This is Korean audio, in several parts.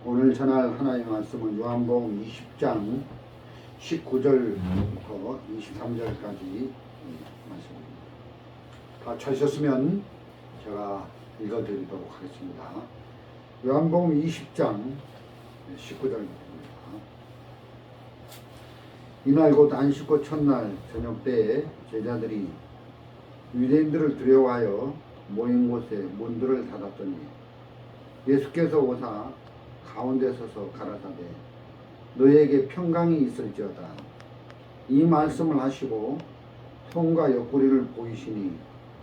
오늘 전할 하나님의 말씀은 요한복음 20장 19절부터 23절까지 말씀입니다. 다 찾으셨으면 제가 읽어드리도록 하겠습니다. 요한복음 20장 19절입니다. 이날 곧 안식구 첫날 저녁 때에 제자들이 유대인들을 두려워하여 모인 곳에 문들을 닫았더니 예수께서 오사 가운데 서서 가라사대 너희에게 평강이 있을지어다. 이 말씀을 하시고 손과 옆구리를 보이시니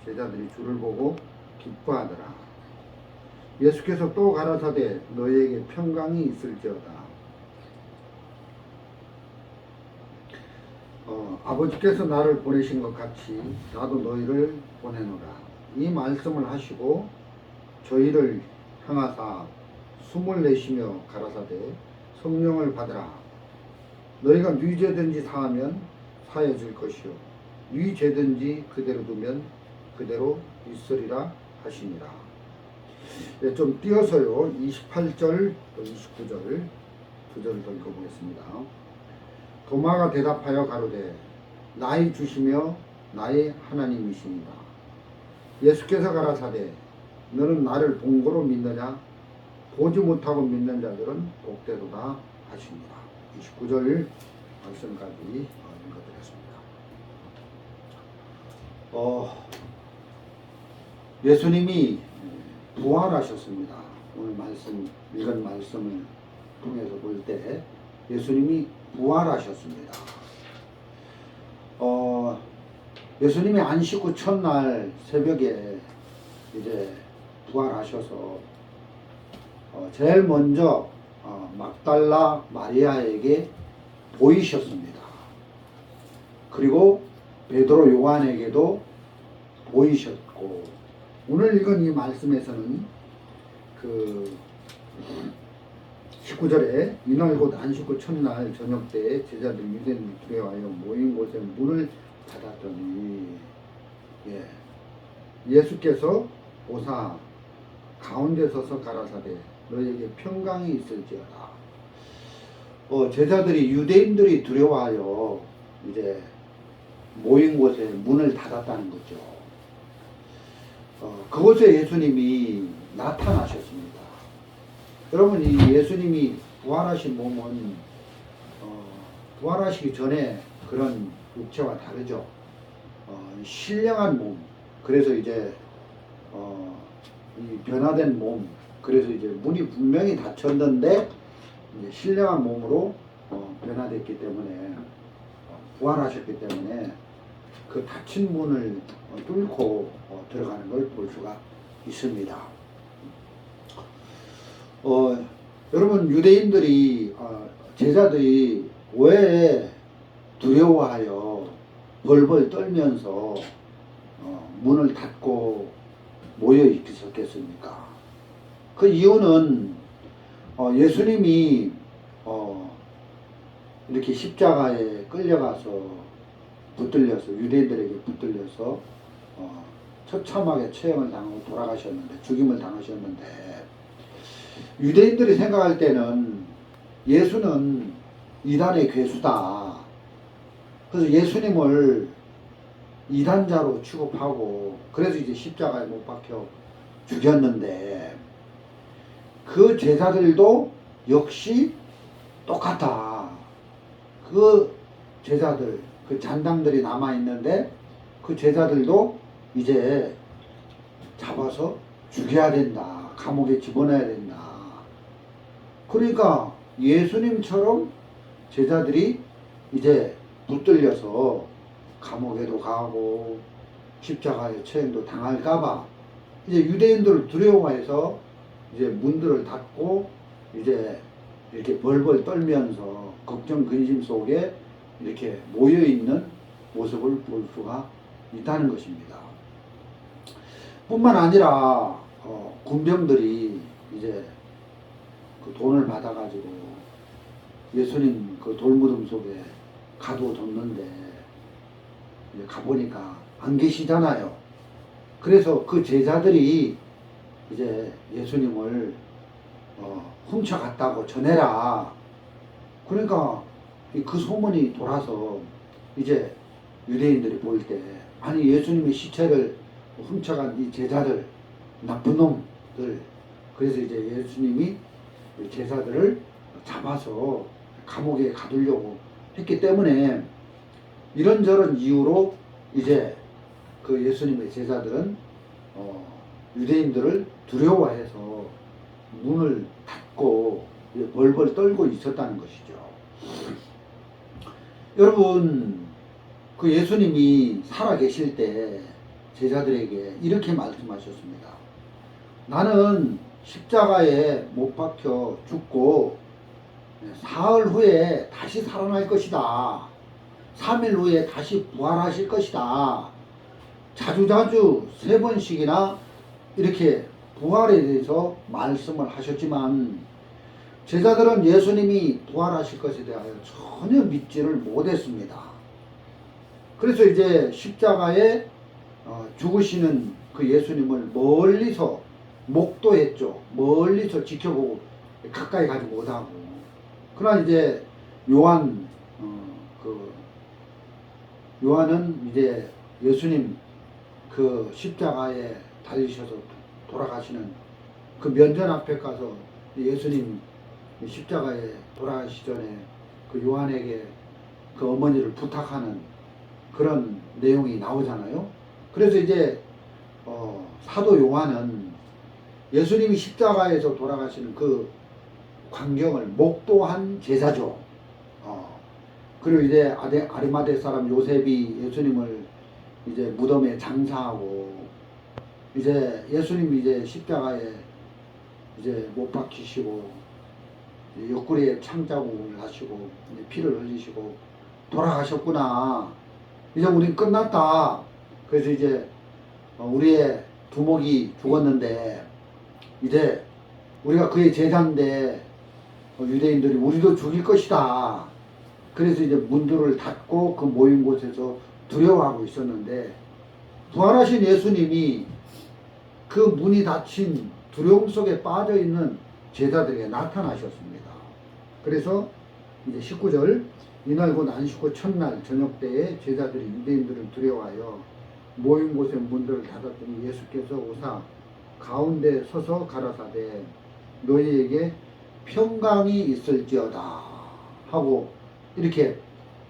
제자들이 주를 보고 기뻐하더라. 예수께서 또 가라사대 너희에게 평강이 있을지어다. 아버지께서 나를 보내신 것 같이 나도 너희를 보내노라. 이 말씀을 하시고 저희를 향하사 숨을 내쉬며 가라사대 성령을 받으라. 너희가 네 죄든지 사하면 사해질 것이요 네 죄든지 그대로 두면 그대로 있으리라 하시니라. 네, 좀 띄어서요 28절 또 29절 두 절을 더 읽어보겠습니다. 도마가 대답하여 가로되 나의 주시며 나의 하나님이시니라. 예수께서 가라사대 너는 나를 본고로 믿느냐? 보지 못하고 믿는 자들은 복되도다 하시니라. 29절 말씀까지 읽어드렸습니다. 예수님이 부활하셨습니다. 오늘 말씀 읽은 말씀을 통해서 볼 때 예수님이 부활하셨습니다. 예수님이 안식구 첫날 새벽에 이제 부활하셔서 제일 먼저 막달라 마리아에게 보이셨습니다. 그리고 베드로 요한에게도 보이셨고, 오늘 읽은 이 말씀에서는 그 19절에 이날 곧 안식구 첫날 저녁 때에 제자들 유대인을 두려워하여 모인 곳에 문을 닫았더니 예수께서 오사 가운데 서서 가라사대 너희에게 평강이 있을지어다. 제자들이 유대인들이 두려워하여 이제 모인 곳에 문을 닫았다는 거죠. 그곳에 예수님이 나타나셨습니다. 여러분, 이 예수님이 부활하신 몸은 부활하시기 전에 그런 육체와 다르죠. 신령한 몸, 그래서 이제 이 변화된 몸, 그래서 이제 문이 분명히 닫혔는데 이제 신령한 몸으로 변화됐기 때문에 부활하셨기 때문에 그 닫힌 문을 뚫고 들어가는 걸 볼 수가 있습니다. 여러분, 유대인들이 제자들이 왜 두려워하여 벌벌 떨면서 문을 닫고 모여 있었겠습니까? 그 이유는 예수님이 이렇게 십자가에 끌려가서 붙들려서 유대인들에게 붙들려서 처참하게 처형을 당하고 돌아가셨는데, 죽임을 당하셨는데, 유대인들이 생각할 때는 예수는 이단의 괴수다. 그래서 예수님을 이단자로 취급하고 그래서 이제 십자가에 못 박혀 죽였는데, 그 제자들도 역시 똑같아. 그 제자들, 그 잔당들이 남아있는데 그 제자들도 이제 잡아서 죽여야 된다. 감옥에 집어넣어야 된다. 그러니까 예수님처럼 제자들이 이제 붙들려서 감옥에도 가고 십자가의 처형도 당할까봐 이제 유대인들을 두려워해서 이제 문들을 닫고 이제 이렇게 벌벌 떨면서 걱정 근심 속에 이렇게 모여 있는 모습을 볼 수가 있다는 것입니다. 뿐만 아니라 군병들이 이제 그 돈을 받아가지고 예수님 그 돌무덤 속에 가둬뒀는데 이제 가보니까 안 계시잖아요. 그래서 그 제자들이 이제 예수님을 훔쳐갔다고 전해라. 그러니까 그 소문이 돌아서 이제 유대인들이 볼 때 아니 예수님의 시체를 훔쳐간 이 제자들 나쁜 놈들, 그래서 이제 예수님이 제자들을 잡아서 감옥에 가두려고 했기 때문에 이런저런 이유로 이제 그 예수님의 제자들은 유대인들을 두려워해서 문을 닫고 벌벌 떨고 있었다는 것이죠. 여러분, 그 예수님이 살아계실 때 제자들에게 이렇게 말씀하셨습니다. 나는 십자가에 못 박혀 죽고 사흘 후에 다시 살아날 것이다. 3일 후에 다시 부활하실 것이다. 자주자주 3번씩이나 이렇게 부활에 대해서 말씀을 하셨지만 제자들은 예수님이 부활하실 것에 대하여 전혀 믿지를 못했습니다. 그래서 이제 십자가에 죽으시는 그 예수님을 멀리서 목도했죠. 멀리서 지켜보고 가까이 가지 못하고. 그러나 이제 요한은 이제 예수님 그 십자가에 달리셔서 돌아가시는 그 면전 앞에 가서 예수님 십자가에 돌아가시기 전에 그 요한에게 그 어머니를 부탁하는 그런 내용이 나오잖아요. 그래서 이제 사도 요한은 예수님이 십자가에서 돌아가시는 그 광경을 목도한 제자죠. 그리고 이제 아리마대 사람 요셉이 예수님을 이제 무덤에 장사하고 이제 예수님이 이제 십자가에 이제 못 박히시고 옆구리에 창자국을 하시고 이제 피를 흘리시고 돌아가셨구나. 이제 우린 끝났다. 그래서 이제 우리의 두목이 죽었는데 이제 우리가 그의 제자인데 유대인들이 우리도 죽일 것이다. 그래서 이제 문들을 닫고 그 모인 곳에서 두려워하고 있었는데 부활하신 예수님이 그 문이 닫힌 두려움 속에 빠져 있는 제자들에게 나타나셨습니다. 그래서 이제 19절 이날 곧 안식 첫날 저녁 때에 제자들이 유대인들을 두려워하여 모인 곳에 문들을 닫았더니 예수께서 오사 가운데 서서 가라사대 너희에게 평강이 있을지어다 하고 이렇게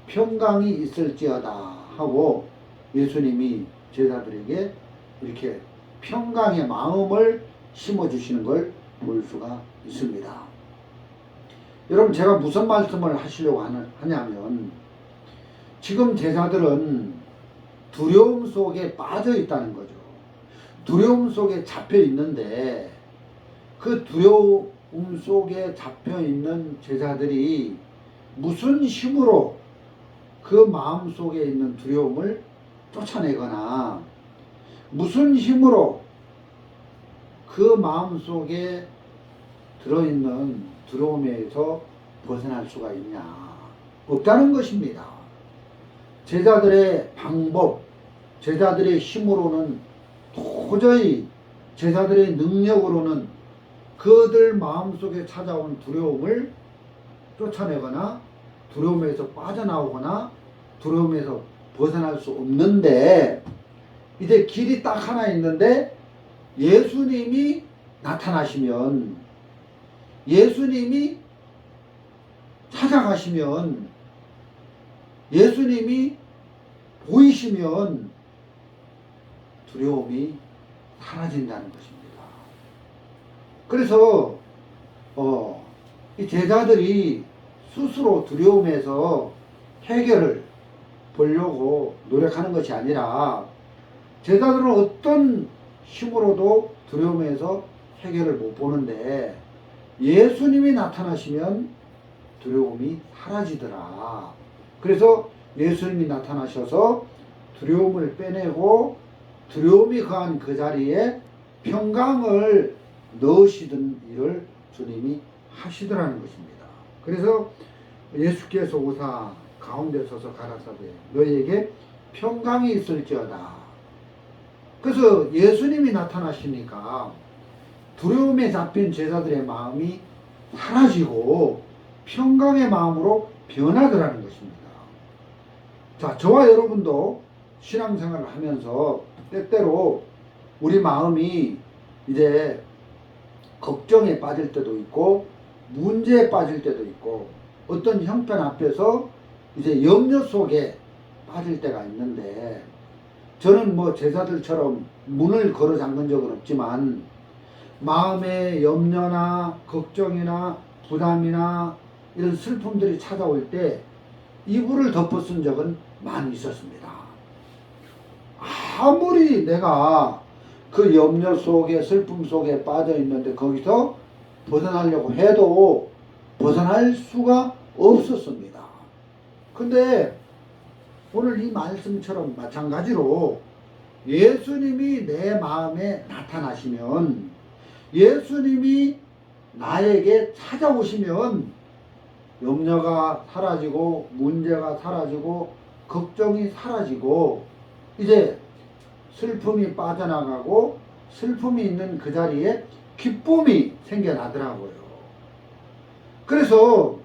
평강이 있을지어다 하고 예수님이 제자들에게 이렇게 평강의 마음을 심어주시는 걸 볼 수가 있습니다. 여러분 제가 무슨 말씀을 하시려고 하냐면 지금 제자들은 두려움 속에 빠져 있다는 거죠. 두려움 속에 잡혀 있는데 그 두려움 속에 잡혀 있는 제자들이 무슨 힘으로 그 마음 속에 있는 두려움을 쫓아내거나 무슨 힘으로 그 마음 속에 들어있는 두려움에서 벗어날 수가 있냐? 없다는 것입니다. 제자들의 방법, 제자들의 힘으로는 도저히 제자들의 능력으로는 그들 마음속에 찾아온 두려움을 쫓아내거나 두려움에서 빠져나오거나 두려움에서 벗어날 수 없는데 이제 길이 딱 하나 있는데 예수님이 나타나시면 예수님이 찾아가시면 예수님이 보이시면 두려움이 사라진다는 것입니다. 그래서 이 제자들이 스스로 두려움에서 해결을 보려고 노력하는 것이 아니라 제자들은 어떤 힘으로도 두려움에서 해결을 못 보는데 예수님이 나타나시면 두려움이 사라지더라. 그래서 예수님이 나타나셔서 두려움을 빼내고 두려움이 거한 그 자리에 평강을 넣으시던 일을 주님이 하시더라는 것입니다. 그래서 예수께서 오사 가운데 서서 가라사대 너희에게 평강이 있을지어다. 그래서 예수님이 나타나시니까 두려움에 잡힌 제자들의 마음이 사라지고 평강의 마음으로 변하더라는 것입니다. 자, 저와 여러분도 신앙생활을 하면서 때때로 우리 마음이 이제 걱정에 빠질 때도 있고 문제에 빠질 때도 있고 어떤 형편 앞에서 이제 염려 속에 빠질 때가 있는데, 저는 뭐 제자들처럼 문을 걸어 잠근 적은 없지만 마음의 염려나 걱정이나 부담이나 이런 슬픔들이 찾아올 때 이불을 덮어 쓴 적은 많이 있었습니다. 아무리 내가 그 염려 속에 슬픔 속에 빠져 있는데 거기서 벗어나려고 해도 벗어날 수가 없었습니다. 근데 오늘 이 말씀처럼 마찬가지로 예수님이 내 마음에 나타나시면, 예수님이 나에게 찾아오시면 염려가 사라지고 문제가 사라지고 걱정이 사라지고 이제 슬픔이 빠져나가고 슬픔이 있는 그 자리에 기쁨이 생겨나더라고요. 그래서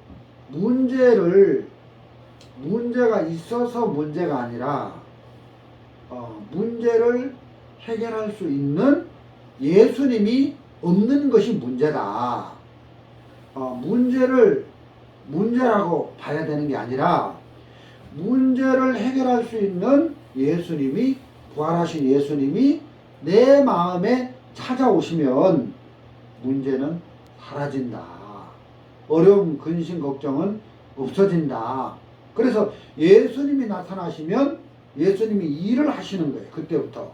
문제가 있어서 문제가 아니라 문제를 해결할 수 있는 예수님이 없는 것이 문제다. 문제를 문제라고 봐야 되는 게 아니라 문제를 해결할 수 있는 예수님이, 부활하신 예수님이 내 마음에 찾아오시면 문제는 사라진다. 어려움, 근심, 걱정은 없어진다. 그래서 예수님이 나타나시면 예수님이 일을 하시는 거예요. 그때부터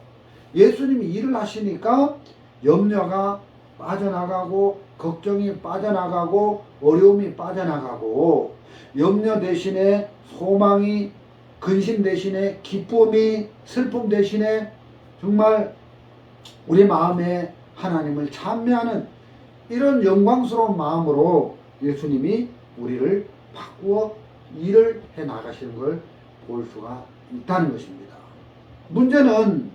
예수님이 일을 하시니까 염려가 빠져나가고 걱정이 빠져나가고 어려움이 빠져나가고 염려 대신에 소망이, 근심 대신에 기쁨이, 슬픔 대신에 정말 우리 마음에 하나님을 찬미하는 이런 영광스러운 마음으로 예수님이 우리를 바꾸어 일을 해 나가시는 걸 볼 수가 있다는 것입니다. 문제는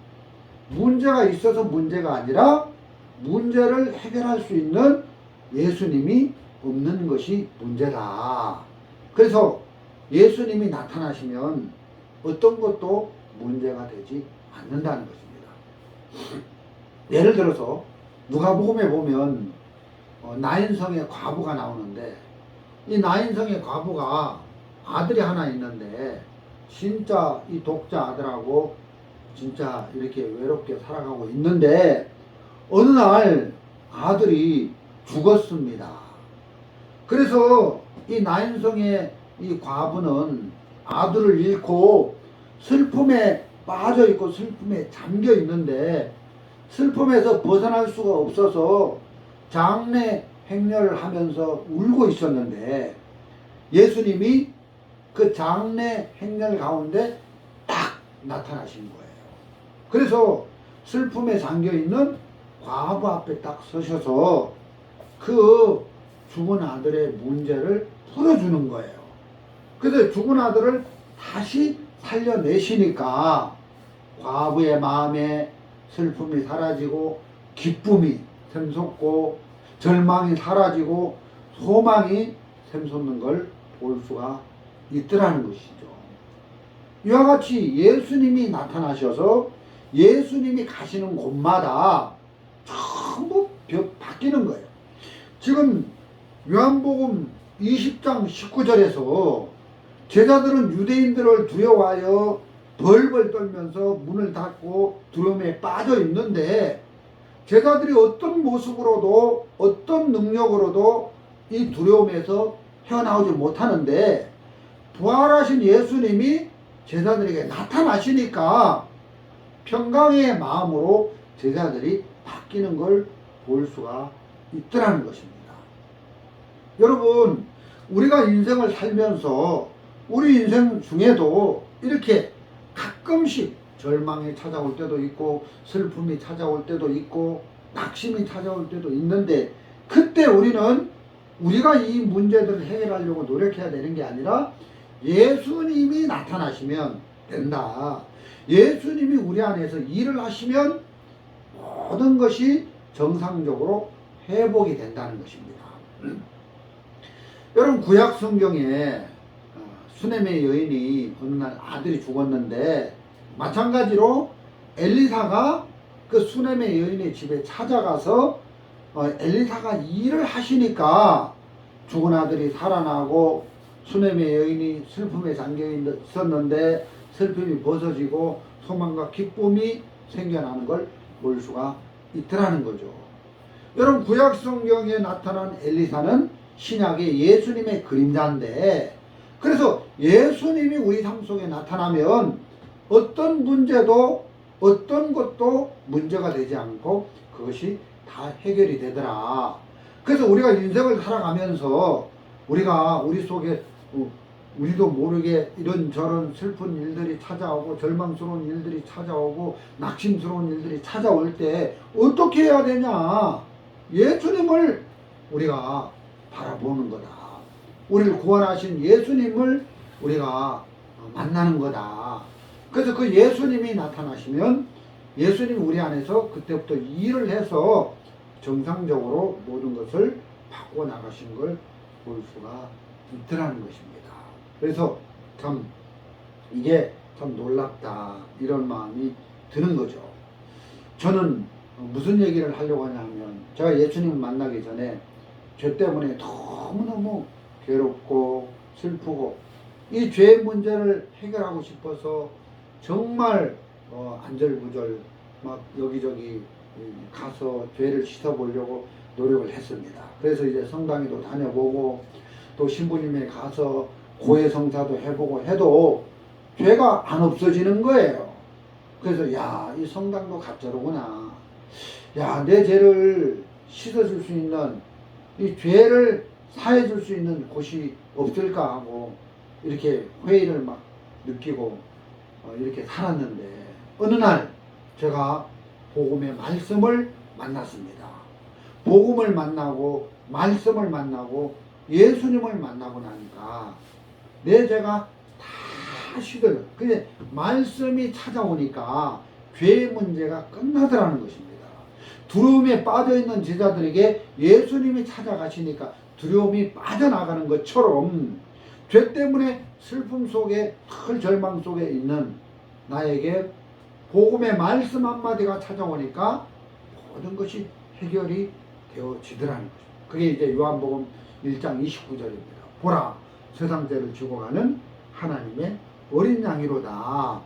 문제가 있어서 문제가 아니라 문제를 해결할 수 있는 예수님이 없는 것이 문제다. 그래서 예수님이 나타나시면 어떤 것도 문제가 되지 않는다는 것입니다. 예를 들어서 누가복음에 보면 나인성의 과부가 나오는데, 이 나인성의 과부가 아들이 하나 있는데 진짜 이 독자 아들하고 진짜 이렇게 외롭게 살아가고 있는데 어느 날 아들이 죽었습니다. 그래서 이 나인성의 이 과부는 아들을 잃고 슬픔에 빠져 있고 슬픔에 잠겨 있는데 슬픔에서 벗어날 수가 없어서 장례 행렬을 하면서 울고 있었는데 예수님이 그 장례 행렬 가운데 딱 나타나신 거예요. 그래서 슬픔에 잠겨 있는 과부 앞에 딱 서셔서 그 죽은 아들의 문제를 풀어주는 거예요. 그래서 죽은 아들을 다시 살려내시니까 과부의 마음에 슬픔이 사라지고 기쁨이 샘솟고 절망이 사라지고 소망이 샘솟는 걸 볼 수가 있더라는 것이죠. 이와 같이 예수님이 나타나셔서 예수님이 가시는 곳마다 전부 바뀌는 거예요. 지금 요한복음 20장 19절에서 제자들은 유대인들을 두려워하여 벌벌 떨면서 문을 닫고 두려움에 빠져 있는데 제자들이 어떤 모습으로도 어떤 능력으로도 이 두려움에서 헤어나오지 못하는데 부활하신 예수님이 제자들에게 나타나시니까 평강의 마음으로 제자들이 바뀌는 걸 볼 수가 있더라는 것입니다. 여러분, 우리가 인생을 살면서 우리 인생 중에도 이렇게 가끔씩 절망이 찾아올 때도 있고 슬픔이 찾아올 때도 있고 낙심이 찾아올 때도 있는데 그때 우리는 우리가 이 문제들을 해결하려고 노력해야 되는 게 아니라 예수님이 나타나시면 된다. 예수님이 우리 안에서 일을 하시면 모든 것이 정상적으로 회복이 된다는 것입니다. 여러분 구약 성경에 수넴의 여인이 어느 날 아들이 죽었는데 마찬가지로 엘리사가 그 수넴의 여인의 집에 찾아가서 엘리사가 일을 하시니까 죽은 아들이 살아나고 수넴의 여인이 슬픔에 잠겨 있었는데 슬픔이 벗어지고 소망과 기쁨이 생겨나는 걸 볼 수가 있더라는 거죠. 여러분 구약 성경에 나타난 엘리사는 신약의 예수님의 그림자인데, 그래서 예수님이 우리 삶 속에 나타나면 어떤 문제도 어떤 것도 문제가 되지 않고 그것이 다 해결이 되더라. 그래서 우리가 인생을 살아가면서 우리가 우리 속에 우리도 모르게 이런저런 슬픈 일들이 찾아오고 절망스러운 일들이 찾아오고 낙심스러운 일들이 찾아올 때 어떻게 해야 되냐? 예수님을 우리가 바라보는 거다. 우리를 구원하신 예수님을 우리가 만나는 거다. 그래서 그 예수님이 나타나시면 예수님이 우리 안에서 그때부터 일을 해서 정상적으로 모든 것을 바꿔 나가신 걸 볼 수가 있더라는 것입니다. 그래서 참 이게 참 놀랍다 이런 마음이 드는 거죠. 저는 무슨 얘기를 하려고 하냐면 제가 예수님을 만나기 전에 죄 때문에 너무너무 괴롭고 슬프고 이 죄의 문제를 해결하고 싶어서 정말 안절부절 막 여기저기 가서 죄를 씻어보려고 노력을 했습니다. 그래서 이제 성당에도 다녀보고 또 신부님에 가서 고해성사도 해보고 해도 죄가 안 없어지는 거예요. 그래서 야, 이 성당도 가짜로구나. 야, 내 죄를 씻어줄 수 있는 이 죄를 사해줄 수 있는 곳이 없을까 하고 이렇게 회의를 막 느끼고 이렇게 살았는데 어느 날 제가 복음의 말씀을 만났습니다. 복음을 만나고 말씀을 만나고 예수님을 만나고 나니까 내 죄가 다 씻어요. 근데 말씀이 찾아오니까 죄의 문제가 끝나더라는 것입니다. 두려움에 빠져있는 제자들에게 예수님이 찾아가시니까 두려움이 빠져나가는 것처럼 죄 때문에 슬픔 속에 큰 절망 속에 있는 나에게 복음의 말씀 한마디가 찾아오니까 모든 것이 해결이 되어지더라는 거죠. 그게 이제 요한복음 1장 29절입니다. 보라, 세상 죄를 지고 가는 하나님의 어린 양이로다.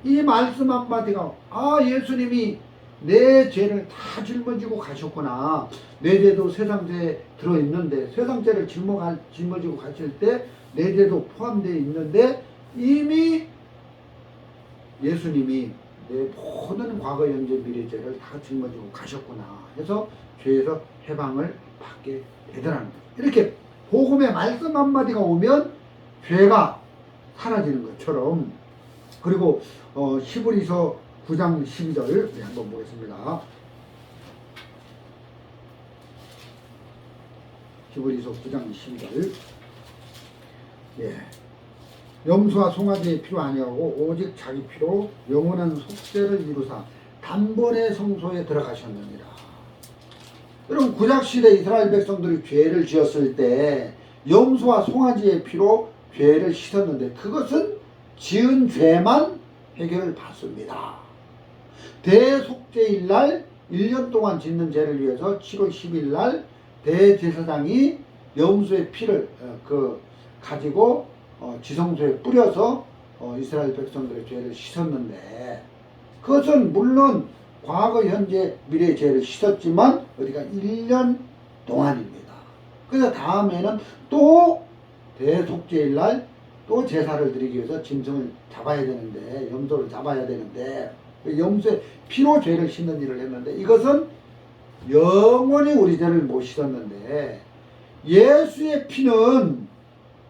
이 말씀 한마디가 예수님이 내 죄를 다 짊어지고 가셨구나. 내 죄도 세상 죄에 들어있는데 세상 죄를 짊어지고 가실 때 내 죄도 포함되어 있는데 이미 예수님이 내 모든 과거 현재 미래 죄를 다 짊어지고 가셨구나 해서 죄에서 해방을 받게 되더라는 거예요. 이렇게 복음의 말씀 한마디가 오면 죄가 사라지는 것처럼. 그리고 히브리서 9장 12절 한번 보겠습니다. 히브리서 9장 12절. 염소와 송아지의 피로 아니하고 오직 자기 피로 영원한 속죄를 이루사 단번에 성소에 들어가셨느니라. 여러분 구약시대 이스라엘 백성들이 죄를 지었을 때 염소와 송아지의 피로 죄를 씻었는데 그것은 지은 죄만 해결을 받습니다. 대속죄일날 1년 동안 짓는 죄를 위해서 7월 10일날 대제사장이 염소의 피를 가지고 지성소에 뿌려서 이스라엘 백성들의 죄를 씻었는데 그것은 물론 과거, 현재, 미래의 죄를 씻었지만 어디가 1년 동안입니다. 그래서 다음에는 또 대속죄일날 또 제사를 드리기 위해서 짐승을 잡아야 되는데 염소를 잡아야 되는데 염소의 피로 죄를 씻는 일을 했는데 이것은 영원히 우리 죄를 못 씻었는데 예수의 피는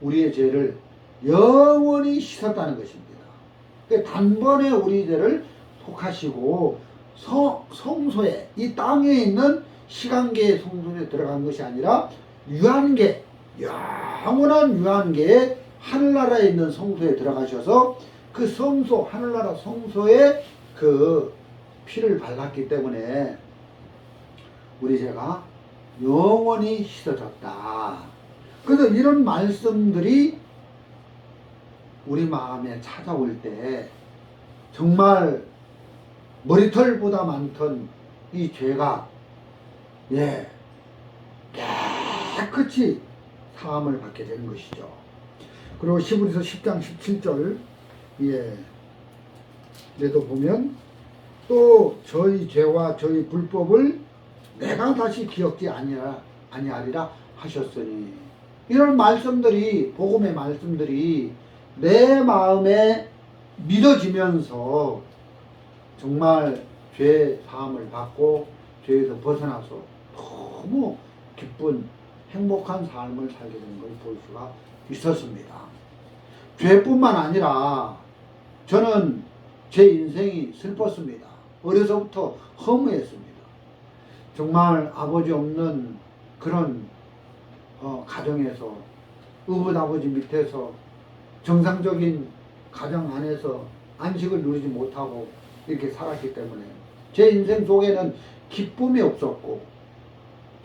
우리의 죄를 영원히 씻었다는 것입니다. 그러니까 단번에 우리 죄를 속하시고 성소에 이 땅에 있는 시간계의 성소에 들어간 것이 아니라 유한계, 영원한 유한계의 하늘나라에 있는 성소에 들어가셔서 그 성소, 하늘나라 성소에 그 피를 발랐기 때문에 우리 죄가 영원히 씻어졌다. 그래서 이런 말씀들이 우리 마음에 찾아올 때 정말 머리털보다 많던 이 죄가 깨끗이 사함을 받게 되는 것이죠. 그리고 히브리서 10장 17절 에도 보면 또 저희 죄와 저희 불법을 내가 다시 기억지 아니하리라 하셨으니, 이런 말씀들이, 복음의 말씀들이 내 마음에 믿어지면서 정말 죄 사함을 받고 죄에서 벗어나서 너무 기쁜 행복한 삶을 살게 되는 걸 볼 수가 있었습니다. 죄뿐만 아니라 저는 제 인생이 슬펐습니다. 어려서부터 허무했습니다. 정말 아버지 없는 그런 가정에서, 의붓아버지 밑에서 정상적인 가정 안에서 안식을 누리지 못하고 이렇게 살았기 때문에 제 인생 속에는 기쁨이 없었고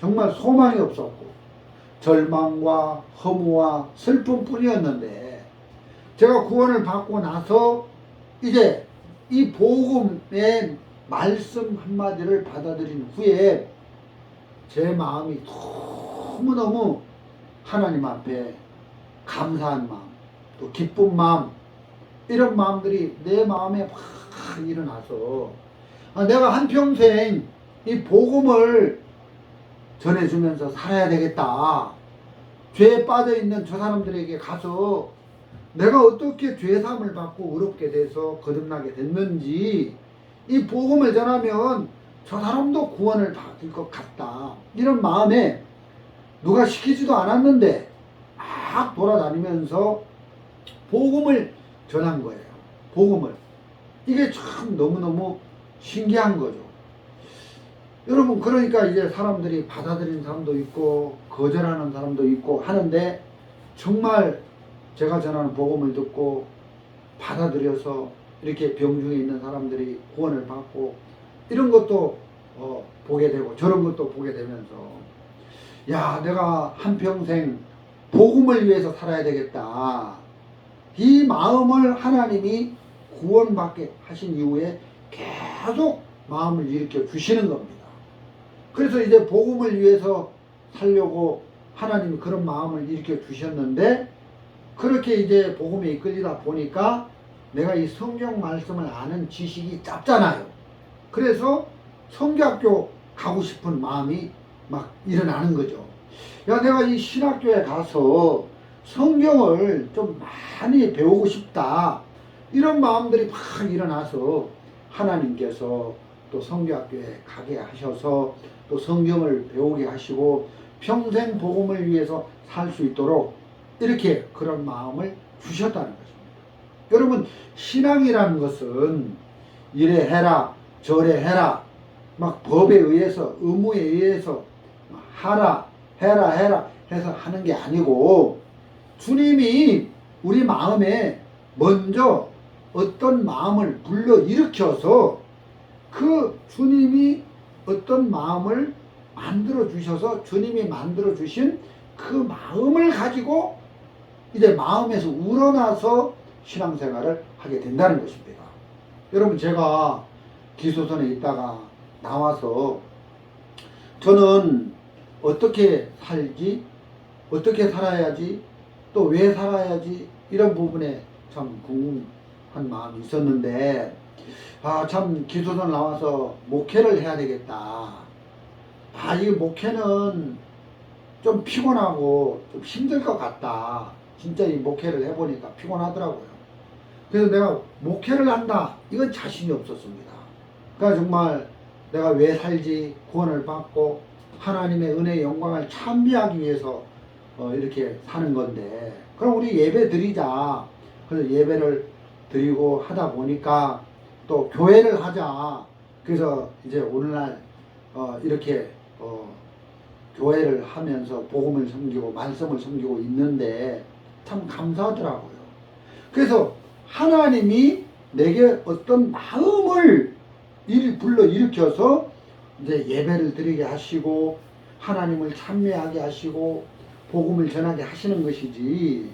정말 소망이 없었고 절망과 허무와 슬픔뿐이었는데, 제가 구원을 받고 나서 이제 이 복음의 말씀 한마디를 받아들인 후에 제 마음이 너무너무 하나님 앞에 감사한 마음, 또 기쁜 마음, 이런 마음들이 내 마음에 막 일어나서 내가 한평생 이 복음을 전해주면서 살아야 되겠다. 죄에 빠져있는 저 사람들에게 가서 내가 어떻게 죄사함을 받고 의롭게 돼서 거듭나게 됐는지, 이 복음을 전하면 저 사람도 구원을 받을 것 같다. 이런 마음에 누가 시키지도 않았는데 막 돌아다니면서 복음을 전한 거예요. 복음을. 이게 참 너무너무 신기한 거죠. 여러분, 그러니까 이제 사람들이 받아들이는 사람도 있고 거절하는 사람도 있고 하는데, 정말 제가 전하는 복음을 듣고 받아들여서 이렇게 병중에 있는 사람들이 구원을 받고 이런 것도 보게 되고 저런 것도 보게 되면서, 야, 내가 한평생 복음을 위해서 살아야 되겠다. 이 마음을 하나님이 구원받게 하신 이후에 계속 마음을 일으켜 주시는 겁니다. 그래서 이제 복음을 위해서 살려고 하나님이 그런 마음을 일으켜 주셨는데, 그렇게 이제 복음에 이끌리다 보니까 내가 이 성경 말씀을 아는 지식이 짧잖아요. 그래서 성경학교 가고 싶은 마음이 막 일어나는 거죠. 야, 내가 이 신학교에 가서 성경을 좀 많이 배우고 싶다. 이런 마음들이 막 일어나서 하나님께서 또 성경학교에 가게 하셔서 또 성경을 배우게 하시고 평생 복음을 위해서 살 수 있도록 이렇게 그런 마음을 주셨다는 것입니다. 여러분, 신앙이라는 것은 이래 해라 저래 해라 막 법에 의해서 의무에 의해서 하라 해라 해서 하는 게 아니고, 주님이 우리 마음에 먼저 어떤 마음을 불러 일으켜서 그 주님이 어떤 마음을 만들어 주셔서 주님이 만들어 주신 그 마음을 가지고 이제 마음에서 우러나서 신앙생활을 하게 된다는 것입니다. 여러분, 제가 기소선에 있다가 나와서 저는 어떻게 살지, 어떻게 살아야지, 또 왜 살아야지, 이런 부분에 참 궁금한 마음이 있었는데, 참 기소선 나와서 목회를 해야 되겠다. 이 목회는 좀 피곤하고 좀 힘들 것 같다. 진짜 이 목회를 해보니까 피곤하더라고요. 그래서 내가 목회를 한다, 이건 자신이 없었습니다. 그러니까 정말 내가 왜 살지, 구원을 받고 하나님의 은혜의 영광을 찬미하기 위해서 이렇게 사는 건데, 그럼 우리 예배 드리자. 그래서 예배를 드리고 하다 보니까 또 교회를 하자. 그래서 이제 오늘날 이렇게 교회를 하면서 복음을 섬기고 말씀을 섬기고 있는데 참 감사하더라고요. 그래서 하나님이 내게 어떤 마음을 불러 일으켜서 이제 예배를 드리게 하시고 하나님을 찬미하게 하시고 복음을 전하게 하시는 것이지,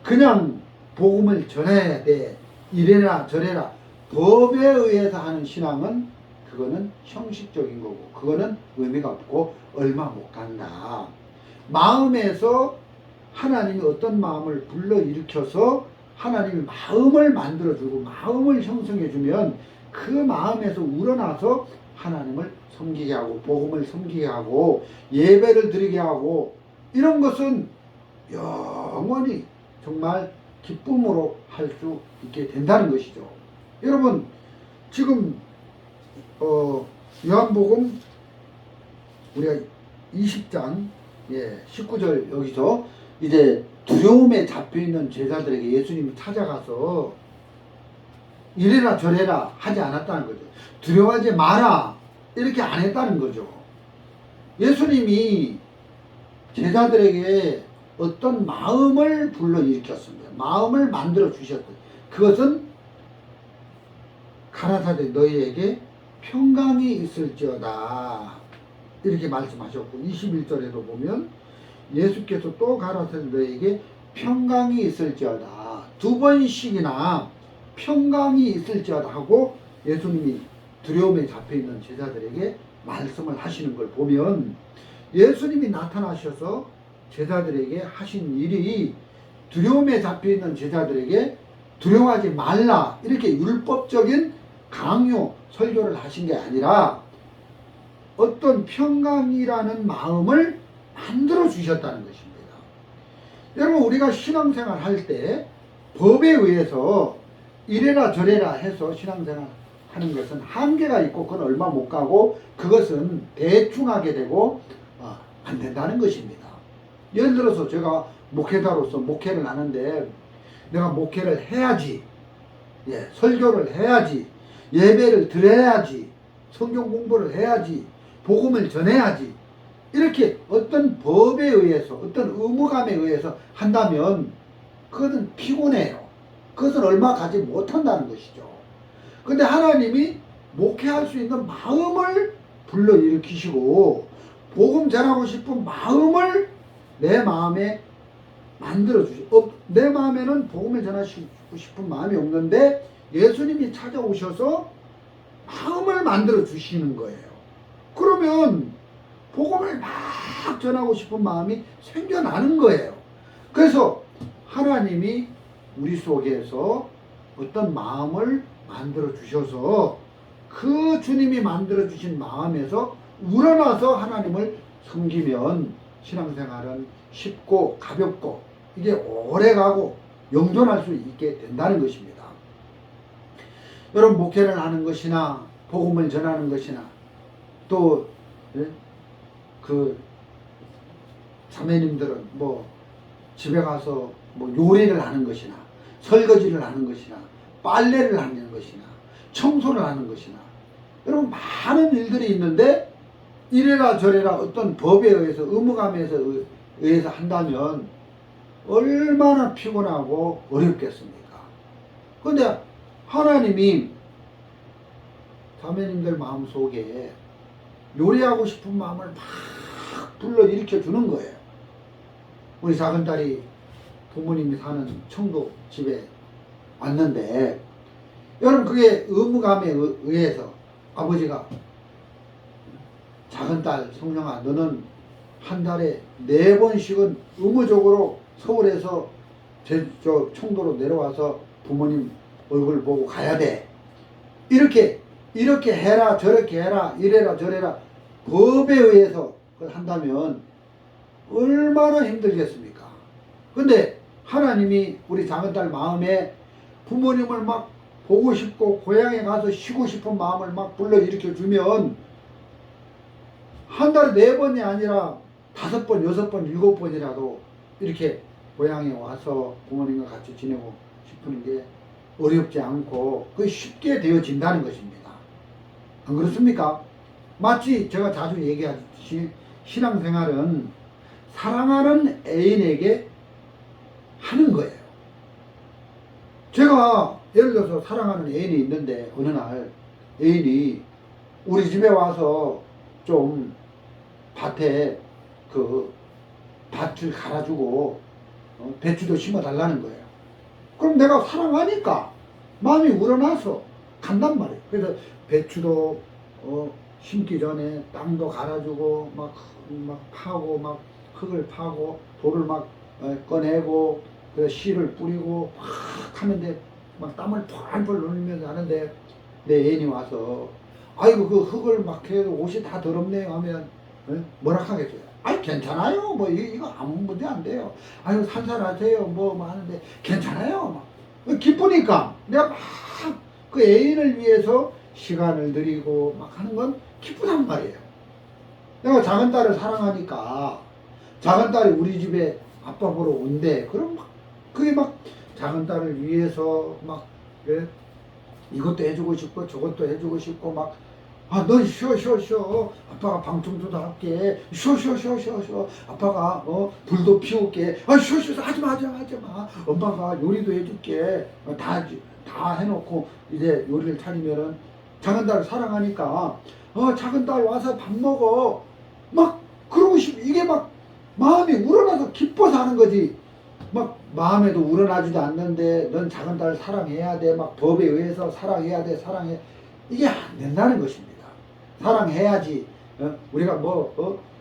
그냥 복음을 전해야 돼, 이래라 저래라 법에 의해서 하는 신앙은 그거는 형식적인 거고 그거는 의미가 없고 얼마 못 간다. 마음에서 하나님이 어떤 마음을 불러일으켜서 하나님이 마음을 만들어주고 마음을 형성해주면 그 마음에서 우러나서 하나님을 섬기게 하고 복음을 섬기게 하고 예배를 드리게 하고, 이런 것은 영원히 정말 기쁨으로 할 수 있게 된다는 것이죠. 여러분, 지금 요한복음 우리가 20장 19절 여기서 이제 두려움에 잡혀있는 제자들에게 예수님이 찾아가서 이래라 저래라 하지 않았다는 거죠. 두려워하지 마라 이렇게 안 했다는 거죠. 예수님이 제자들에게 어떤 마음을 불러일으켰습니다. 마음을 만들어 주셨어요. 그것은 가라사대 너희에게 평강이 있을지어다 이렇게 말씀하셨고, 21절에도 보면 예수께서 또 가라사대 너희에게 평강이 있을지어다 두 번씩이나 평강이 있을지어다 하고 예수님이 두려움에 잡혀있는 제자들에게 말씀을 하시는 걸 보면, 예수님이 나타나셔서 제자들에게 하신 일이 두려움에 잡혀있는 제자들에게 두려워하지 말라 이렇게 율법적인 강요 설교를 하신 게 아니라 어떤 평강이라는 마음을 만들어 주셨다는 것입니다. 여러분, 우리가 신앙생활 할 때 법에 의해서 이래라 저래라 해서 신앙생활 하는 것은 한계가 있고 그건 얼마 못 가고 그것은 대충 하게 되고 안 된다는 것입니다. 예를 들어서 제가 목회자로서 목회를 하는데 내가 목회를 해야지, 설교를 해야지, 예배를 드려야지, 성경 공부를 해야지, 복음을 전해야지 이렇게 어떤 법에 의해서 어떤 의무감에 의해서 한다면 그것은 피곤해요. 그것은 얼마 가지 못한다는 것이죠. 근데 하나님이 목회할 수 있는 마음을 불러일으키시고 복음 전하고 싶은 마음을 내 마음에 만들어주시고, 내 마음에는 복음을 전하시고 싶은 마음이 없는데 예수님이 찾아오셔서 마음을 만들어 주시는 거예요. 그러면 복음을 막 전하고 싶은 마음이 생겨나는 거예요. 그래서 하나님이 우리 속에서 어떤 마음을 만들어 주셔서 그 주님이 만들어 주신 마음에서 우러나서 하나님을 섬기면 신앙생활은 쉽고 가볍고 이게 오래가고 영존할 수 있게 된다는 것입니다. 여러분, 목회를 하는 것이나 복음을 전하는 것이나 또 그 자매님들은 뭐 집에 가서 뭐 요리를 하는 것이나 설거지를 하는 것이나 빨래를 하는 것이나 청소를 하는 것이나 여러분 많은 일들이 있는데 이래라 저래라 어떤 법에 의해서 의무감에 의해서 한다면 얼마나 피곤하고 어렵겠습니까? 그런데 하나님이 자매님들 마음속에 요리하고 싶은 마음을 막 불러일으켜 주는 거예요. 우리 작은 딸이 부모님이 사는 청도 집에 왔는데 여러분 그게 의무감에 의해서 아버지가 작은 딸 성령아 너는 한 달에 4번씩은 의무적으로 서울에서 저 청도로 내려와서 부모님 얼굴 보고 가야 돼. 이렇게 해라 저렇게 해라 이래라 저래라 법에 의해서 그걸 한다면 얼마나 힘들겠습니까? 근데 하나님이 우리 작은딸 마음에 부모님을 막 보고 싶고 고향에 가서 쉬고 싶은 마음을 막 불러일으켜 주면 한 달에 4번이 아니라 5번, 6번, 7번이라도 이렇게 고향에 와서 부모님과 같이 지내고 싶은 게 어렵지 않고 그게 쉽게 되어진다는 것입니다. 안 그렇습니까? 마치 제가 자주 얘기하듯이 신앙생활은 사랑하는 애인에게 하는 거예요. 제가 예를 들어서 사랑하는 애인이 있는데 어느 날 애인이 우리 집에 와서 좀 밭에 그 밭을 갈아주고 배추도 심어달라는 거예요. 그럼 내가 사랑하니까 마음이 우러나서 간단 말이에요. 그래서 배추도 심기 전에 땅도 갈아주고 막 파고 막 흙을 파고 돌을 막 꺼내고 그래서 씨를 뿌리고 막 하는데 막 땀을 펄펄 흘리면서 하는데 내 애인이 와서 아이고 그 흙을 막 해도 옷이 다 더럽네요 하면 뭐라 하겠어요? 아이 괜찮아요 뭐 이거 아무 문제 안 돼요. 아유 살살하세요 뭐 하는데 괜찮아요 막 기쁘니까 내가 막 그 애인을 위해서 시간을 들이고 막 하는 건 기쁘단 말이에요. 내가 작은 딸을 사랑하니까 작은 딸이 우리 집에 아빠 보러 온대. 그럼 막 그게 막 작은 딸을 위해서 막 이것도 해주고 싶고 저것도 해주고 싶고 막 넌 쉬어 아빠가 방청소도 할게 쉬어 아빠가 불도 피울게 쉬어 하지마 엄마가 요리도 해줄게 다 해놓고 이제 요리를 차리면은 작은 딸을 사랑하니까 작은 딸 와서 밥 먹어 막 그러고 이게 막 마음이 우러나서 기뻐서 하는 거지. 막 마음에도 우러나지도 않는데 넌 작은 딸 사랑해야 돼 막 법에 의해서 사랑해야 돼 사랑해 이게 안 된다는 것입니다. 사랑해야지 우리가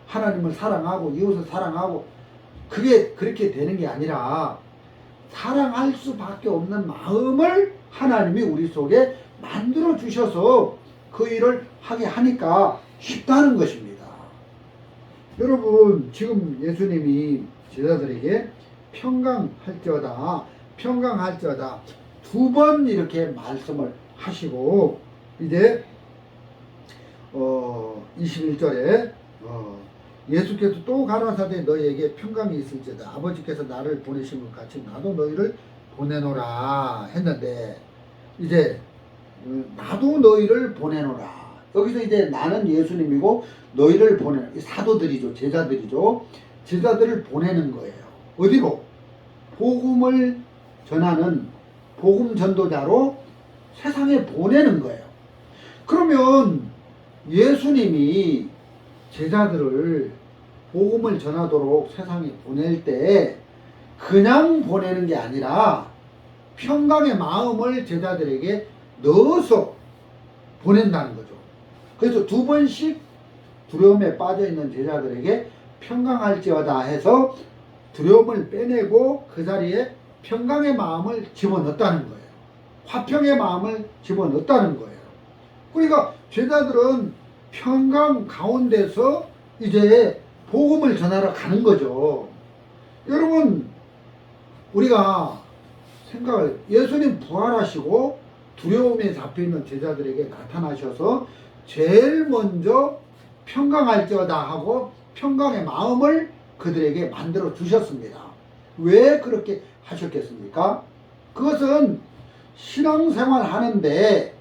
하나님을 사랑하고 이웃을 사랑하고 그게 그렇게 되는 게 아니라 사랑할 수밖에 없는 마음을 하나님이 우리 속에 만들어 주셔서 그 일을 하게 하니까 쉽다는 것입니다. 여러분 지금 예수님이 제자들에게 평강할지어다 두 번 이렇게 말씀을 하시고 이제 21절에 예수께서 또 가라사대 너희에게 평강이 있을지어다 아버지께서 나를 보내신 것 같이 나도 너희를 보내노라 했는데 이제 나도 너희를 보내노라 여기서 이제 나는 예수님이고 너희를 보내는 사도들이죠 제자들을 보내는 거예요. 어디로? 복음을 전하는 복음 전도자로 세상에 보내는 거예요. 그러면 예수님이 제자들을 복음을 전하도록 세상에 보낼 때 그냥 보내는 게 아니라 평강의 마음을 제자들에게 넣어서 보낸다는 거죠. 그래서 두 번씩 두려움에 빠져있는 제자들에게 평강할지어다 해서 두려움을 빼내고 그 자리에 평강의 마음을 집어넣었다는 거예요. 화평의 마음을 집어넣었다는 거예요. 그러니까 제자들은 평강 가운데서 이제 복음을 전하러 가는 거죠. 여러분 우리가 생각을 예수님 부활하시고 두려움에 잡혀있는 제자들에게 나타나셔서 제일 먼저 평강할지어다 하고 평강의 마음을 그들에게 만들어 주셨습니다. 왜 그렇게 하셨겠습니까? 그것은 신앙생활 하는데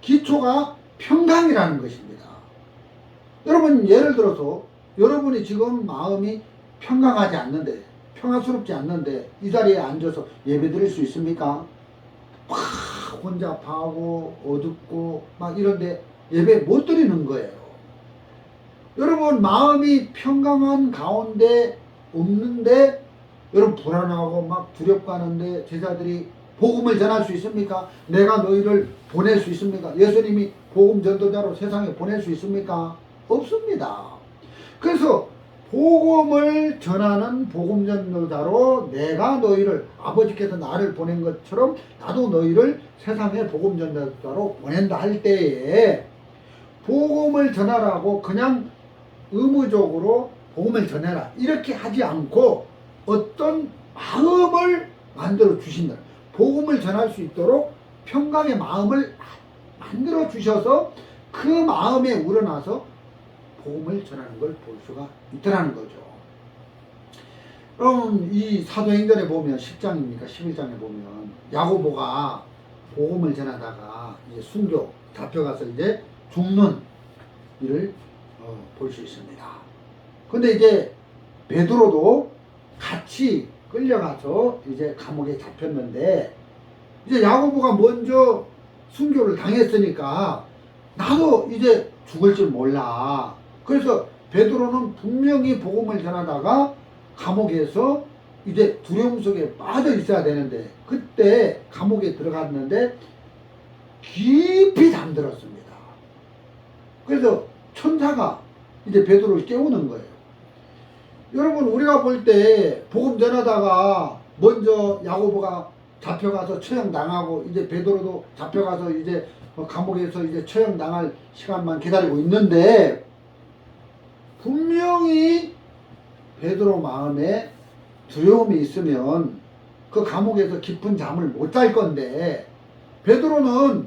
기초가 평강이라는 것입니다. 여러분 예를 들어서 여러분이 지금 마음이 평강하지 않는데 평화스럽지 않는데 이 자리에 앉아서 예배 드릴 수 있습니까? 막 혼자 파고 어둡고 막 이런데 예배 못 드리는 거예요. 여러분 마음이 평강한 가운데 없는데 여러분 불안하고 막 두렵고 하는데 제자들이 복음을 전할 수 있습니까? 내가 너희를 보낼 수 있습니까? 예수님이 복음 전도자로 세상에 보낼 수 있습니까? 없습니다. 그래서 복음을 전하는 복음 전도자로 내가 너희를 아버지께서 나를 보낸 것처럼 나도 너희를 세상에 복음 전도자로 보낸다 할 때에 복음을 전하라고 그냥 의무적으로 복음을 전해라 이렇게 하지 않고 어떤 마음을 만들어 주신다. 복음을 전할 수 있도록 평강의 마음을 만들어 주셔서 그 마음에 우러나서 복음을 전하는 걸 볼 수가 있더라는 거죠. 그럼 이 사도행전에 보면 10장입니까 11장에 보면 야고보가 복음을 전하다가 이제 순교 잡혀가서 이제 죽는 일을 볼 수 있습니다. 근데 이제 베드로도 같이 끌려가서 이제 감옥에 잡혔는데 이제 야고보가 먼저 순교를 당했으니까 나도 이제 죽을 줄 몰라. 그래서 베드로는 분명히 복음을 전하다가 감옥에서 이제 두려움 속에 빠져 있어야 되는데, 그때 감옥에 들어갔는데 깊이 잠들었습니다. 그래서 천사가 이제 베드로를 깨우는 거예요. 여러분, 우리가 볼 때 복음 전하다가 먼저 야고보가 잡혀가서 처형당하고, 이제 베드로도 잡혀가서 이제 감옥에서 이제 처형당할 시간만 기다리고 있는데, 분명히 베드로 마음에 두려움이 있으면 그 감옥에서 깊은 잠을 못 잘 건데, 베드로는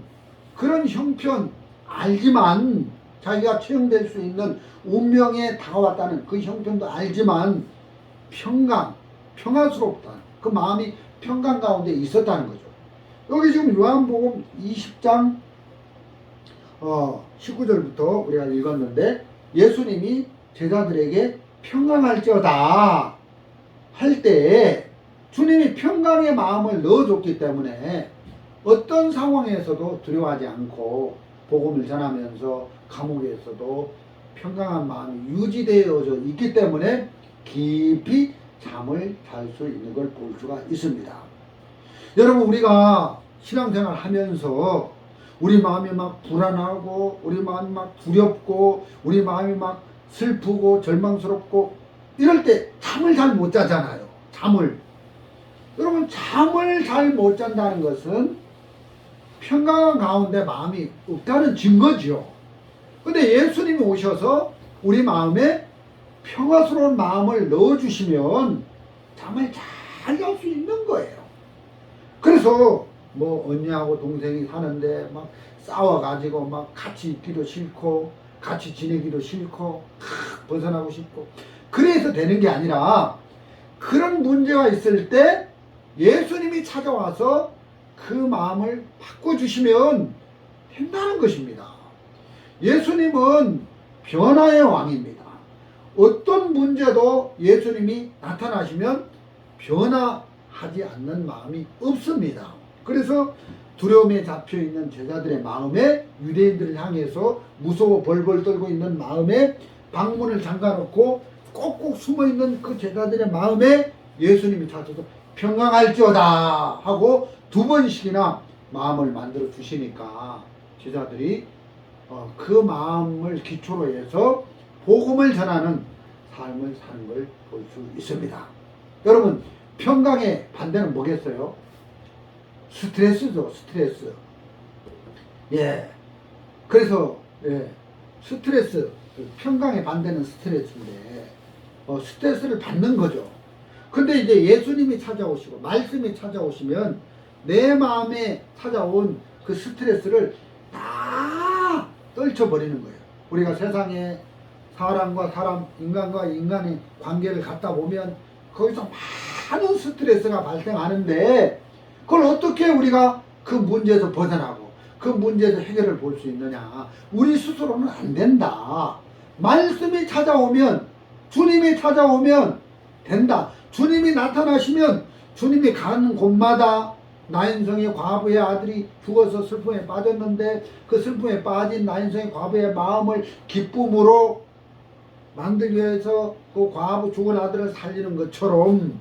그런 형편 알지만, 자기가 처형될 수 있는 운명에 다가왔다는 그 형편도 알지만 평안스럽다, 그 마음이 평강 가운데 있었다는 거죠. 여기 지금 요한복음 20장 19절부터 우리가 읽었는데, 예수님이 제자들에게 평강할지어다 할 때 주님이 평강의 마음을 넣어줬기 때문에 어떤 상황에서도 두려워하지 않고 복음을 전하면서 감옥에서도 평강한 마음이 유지되어져 있기 때문에 깊이 잠을 잘 수 있는 걸 볼 수가 있습니다. 여러분, 우리가 신앙생활 하면서 우리 마음이 막 불안하고, 우리 마음이 막 두렵고, 우리 마음이 막 슬프고 절망스럽고 이럴 때 잠을 잘 못 자잖아요. 여러분, 잠을 잘 못 잔다는 것은 평강한 가운데 마음이 없다는 증거지요. 근데 예수님이 오셔서 우리 마음에 평화스러운 마음을 넣어주시면 잠을 잘 잘 수 있는 거예요. 그래서 뭐 언니하고 동생이 사는데 막 싸워가지고 막 같이 있기도 싫고 같이 지내기도 싫고 벗어나고 싶고 그래서 되는 게 아니라, 그런 문제가 있을 때 예수님이 찾아와서 그 마음을 바꿔주시면 된다는 것입니다. 예수님은 변화의 왕입니다. 어떤 문제도 예수님이 나타나시면 변화하지 않는 마음이 없습니다. 그래서 두려움에 잡혀있는 제자들의 마음에, 유대인들을 향해서 무서워 벌벌 떨고 있는 마음에 방문을 잠가놓고 꼭꼭 숨어있는 그 제자들의 마음에 예수님이 찾아서 평강할지어다 하고 2번씩이나 마음을 만들어 주시니까 제자들이 그 마음을 기초로 해서 복음을 전하는 삶을 사는 걸 볼 수 있습니다. 여러분, 평강의 반대는 뭐겠어요? 스트레스죠, 스트레스. 예. 그래서, 스트레스, 평강의 반대는 스트레스인데, 스트레스를 받는 거죠. 근데 이제 예수님이 찾아오시고, 말씀이 찾아오시면, 내 마음에 찾아온 그 스트레스를 다 떨쳐버리는 거예요. 우리가 세상에 사람과 사람, 인간과 인간의 관계를 갖다 보면, 거기서 많은 스트레스가 발생하는데, 그걸 어떻게 우리가 그 문제에서 벗어나고 그 문제에서 해결을 볼 수 있느냐? 우리 스스로는 안 된다. 말씀이 찾아오면, 주님이 찾아오면 된다. 주님이 나타나시면 주님이 가는 곳마다 나인성의 과부의 아들이 죽어서 슬픔에 빠졌는데, 그 슬픔에 빠진 나인성의 과부의 마음을 기쁨으로 만들기 위해서 그 과부 죽은 아들을 살리는 것처럼,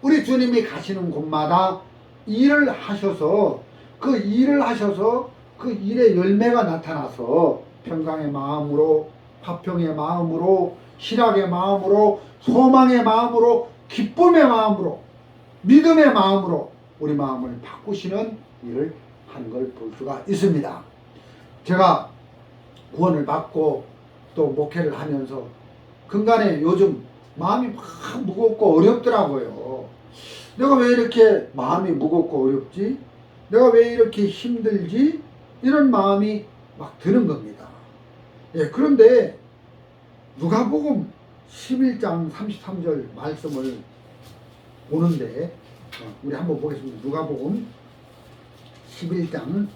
우리 주님이 가시는 곳마다 일을 하셔서 그 일의 열매가 나타나서 평강의 마음으로, 화평의 마음으로, 희락의 마음으로, 소망의 마음으로, 기쁨의 마음으로, 믿음의 마음으로 우리 마음을 바꾸시는 일을 하는 걸 볼 수가 있습니다. 제가 구원을 받고 또 목회를 하면서 근간에 요즘 마음이 막 무겁고 어렵더라고요. 내가 왜 이렇게 마음이 무겁고 어렵지? 내가 왜 이렇게 힘들지? 이런 마음이 막 드는 겁니다. 예, 그런데 누가복음 11장 33절 말씀을 보는데, 우리 한번 보겠습니다. 누가복음 11장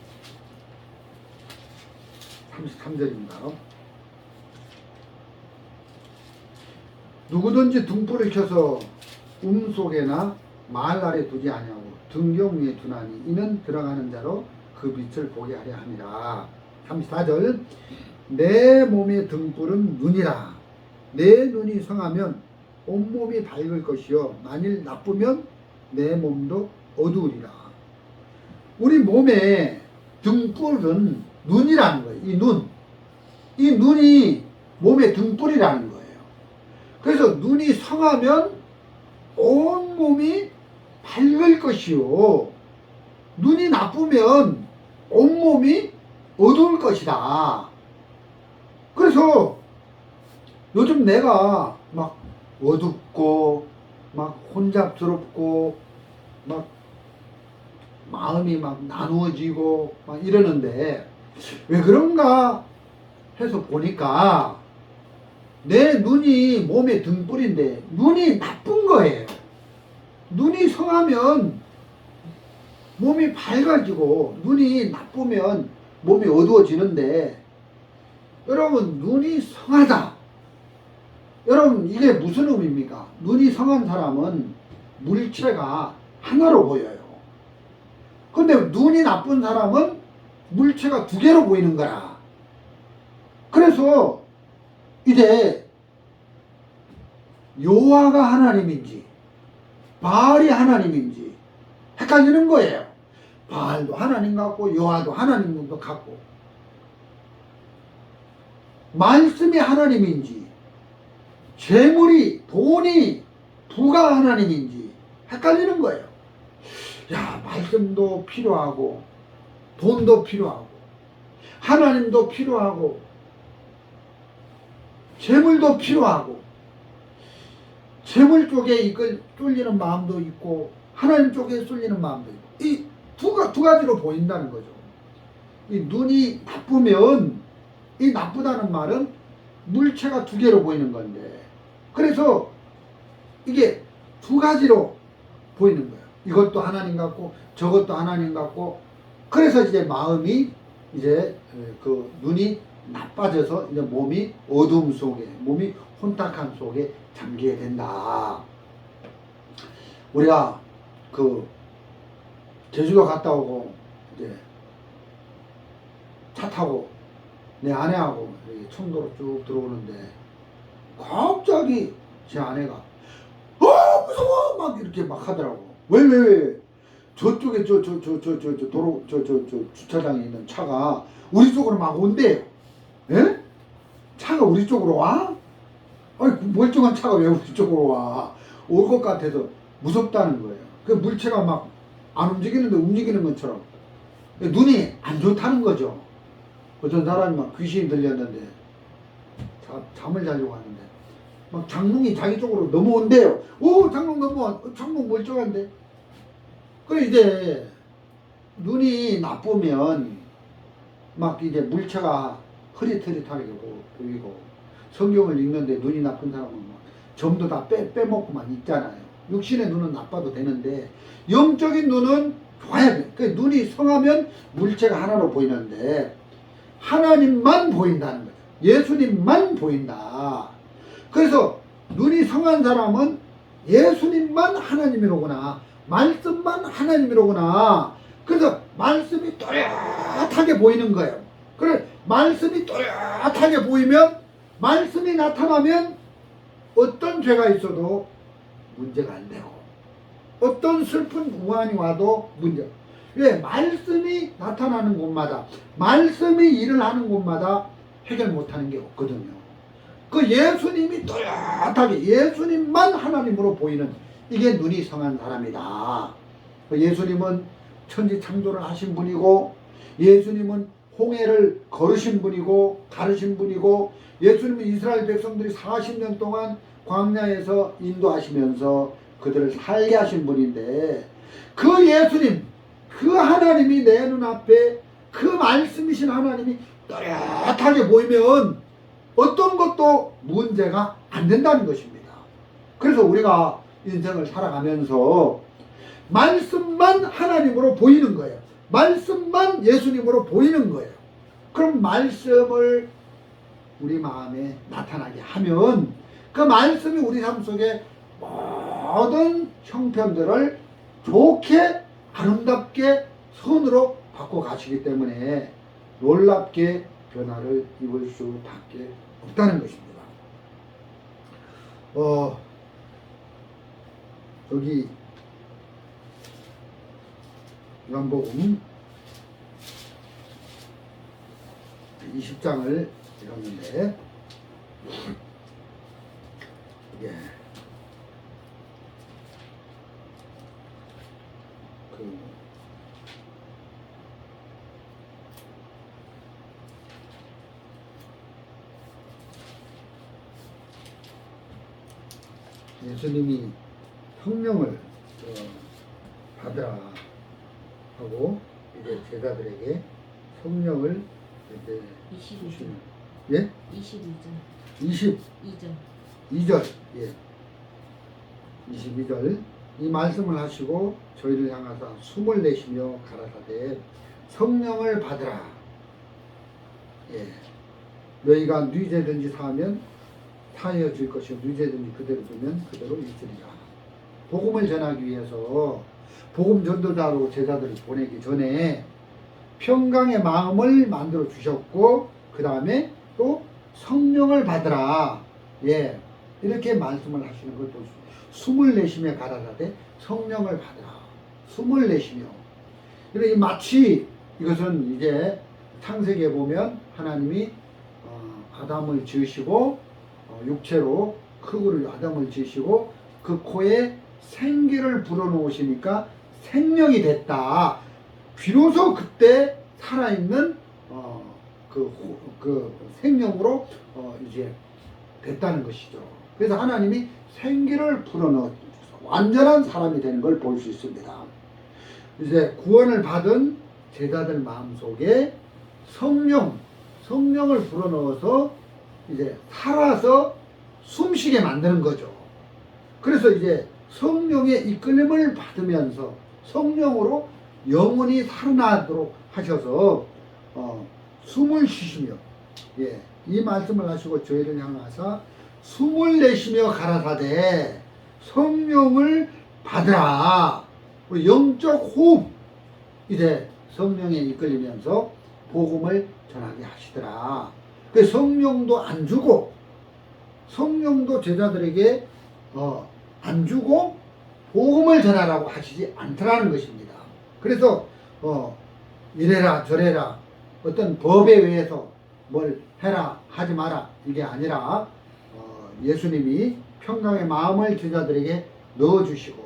33절입니다. 누구든지 등불을 켜서 속에나 마을 아래 두지 아니하고 등경 위에 두나니 이는 들어가는 자로 그 빛을 보게 하려 함이라. 34절 내 몸의 등불은 눈이라. 내 눈이 성하면 온몸이 밝을 것이요 만일 나쁘면 내 몸도 어두우리라. 우리 몸의 등불은 눈이라는 거예요. 이 눈. 이 눈이 몸의 등불이라는 거예요. 그래서 눈이 성하면 온몸이 밝을 것이요 눈이 나쁘면 온몸이 어두울 것이다. 그래서 요즘 내가 막 어둡고 막 혼잡스럽고 막 마음이 막 나누어지고 막 이러는데 왜 그런가 해서 보니까 내 눈이 몸의 등불인데 눈이 나쁜 거예요. 눈이 성하면 몸이 밝아지고 눈이 나쁘면 몸이 어두워지는데 여러분 눈이 성하다. 여러분 이게 무슨 의미입니까? 눈이 성한 사람은 물체가 하나로 보여요. 근데 눈이 나쁜 사람은 물체가 두 개로 보이는 거라. 그래서 이제 여호와가 하나님인지 바알이 하나님인지 헷갈리는 거예요. 바알도 하나님 같고 여호와도 하나님 같고 말씀이 하나님인지 재물이 돈이 부가 하나님인지 헷갈리는 거예요. 야, 말씀도 필요하고 돈도 필요하고 하나님도 필요하고 재물도 필요하고 재물 쪽에 이걸 쏠리는 마음도 있고 하나님 쪽에 쏠리는 마음도 있고 이 두 가지로 보인다는 거죠. 이 눈이 나쁘면 이 나쁘다는 말은 물체가 두 개로 보이는 건데 그래서 이게 두 가지로 보이는 거예요. 이것도 하나님 같고 저것도 하나님 같고 그래서 이제 마음이 이제 그 눈이 나빠져서 이제 몸이 어둠 속에 몸이 혼탁함 속에 잠기게 된다. 우리가 그 제주도 갔다 오고 이제 차 타고 내 아내하고 청도로 쭉 들어오는데 갑자기 제 아내가 무서워 막 이렇게 막 하더라고. 왜 저쪽에 저 도로 저 주차장에 있는 차가 우리 쪽으로 막 온대요. 예? 차가 우리 쪽으로 와? 아니 멀쩡한 차가 왜 우리 쪽으로 와? 올 것 같아서 무섭다는 거예요. 그 물체가 막 안 움직이는데 움직이는 것처럼 눈이 안 좋다는 거죠. 어떤 사람이 막 귀신이 들렸는데 잠을 자려고 하는데 막 장롱이 자기 쪽으로 넘어온대요. 오, 장롱 넘어와. 장롱 멀쩡한데. 그래 이제 눈이 나쁘면 막 이제 물체가 흐릿흐릿하게 보이고 성경을 읽는데 눈이 나쁜 사람은 막 점도 다 빼먹고만 있잖아요. 육신의 눈은 나빠도 되는데 영적인 눈은 좋아야 돼. 그 눈이 성하면 물체가 하나로 보이는데 하나님만 보인다는 거죠. 예수님만 보인다. 그래서 눈이 성한 사람은 예수님만 하나님이로구나. 말씀만 하나님이로구나. 그래서 말씀이 또렷하게 보이는 거예요. 그래 말씀이 또렷하게 보이면 말씀이 나타나면 어떤 죄가 있어도 문제가 안 되고 어떤 슬픈 우환이 와도 문제. 왜? 말씀이 나타나는 곳마다 말씀이 일을 하는 곳마다 해결 못하는 게 없거든요. 그 예수님이 또렷하게 예수님만 하나님으로 보이는 이게 눈이 성한 사람이다. 예수님은 천지 창조를 하신 분이고 예수님은 홍해를 걸으신 분이고 가르신 분이고 예수님은 이스라엘 백성들이 40년 동안 광야에서 인도하시면서 그들을 살게 하신 분인데 그 예수님 그 하나님이 내 눈앞에 그 말씀이신 하나님이 또렷하게 보이면 어떤 것도 문제가 안 된다는 것입니다. 그래서 우리가 인생을 살아가면서 말씀만 하나님으로 보이는 거예요. 말씀만 예수님으로 보이는 거예요. 그럼 말씀을 우리 마음에 나타나게 하면 그 말씀이 우리 삶 속에 모든 형편들을 좋게 아름답게 선으로 바꿔 가시기 때문에 놀랍게 변화를 입을 수밖에 없다는 것입니다. 여기 요한복음 20장을 읽었는데 예. 예수님이 성령을 받으라 하고 이제 제자들에게 성령을 이제 22절. 예? 22절. 22절 예. 22절 이 말씀을 하시고 저희를 향하사 숨을 내쉬며 가라사대 성령을 받으라. 예. 너희가 누이제든지 사하면 사하여질 것이요 누이제든지 그대로 두면 그대로 있으리라. 복음을 전하기 위해서 복음 전도자로 제자들을 보내기 전에 평강의 마음을 만들어 주셨고 그 다음에 또 성령을 받으라. 예. 이렇게 말씀을 하시는 걸 보시죠. 숨을 내쉬며 가라사대 성령을 받으라. 숨을 내쉬며. 이렇게 마치 이것은 이제 창세기에 보면 하나님이 아담을 지으시고 육체로 흙으로 아담을 지으시고 그 코에 생기를 불어넣으시니까 생명이 됐다. 비로소 그때 살아있는 그 생명으로 이제 됐다는 것이죠. 그래서 하나님이 생기를 불어넣어서 완전한 사람이 되는 걸 볼 수 있습니다. 이제 구원을 받은 제자들 마음속에 성령을 불어넣어서 이제 살아서 숨쉬게 만드는 거죠. 그래서 이제 성령의 이끌림을 받으면서 성령으로 영혼이 살아나도록 하셔서 숨을 쉬시며 예, 이 말씀을 하시고 저희를 향하사 숨을 내쉬며 가라사대 성령을 받으라. 우리 영적 호흡 이제 성령에 이끌리면서 복음을 전하게 하시더라. 그 성령도 안 주고 성령도 제자들에게 안 주고 복음을 전하라고 하시지 않더라는 것입니다. 그래서 이래라 저래라 어떤 법에 의해서 뭘 해라 하지 마라 이게 아니라 예수님이 평강의 마음을 제자들에게 넣어주시고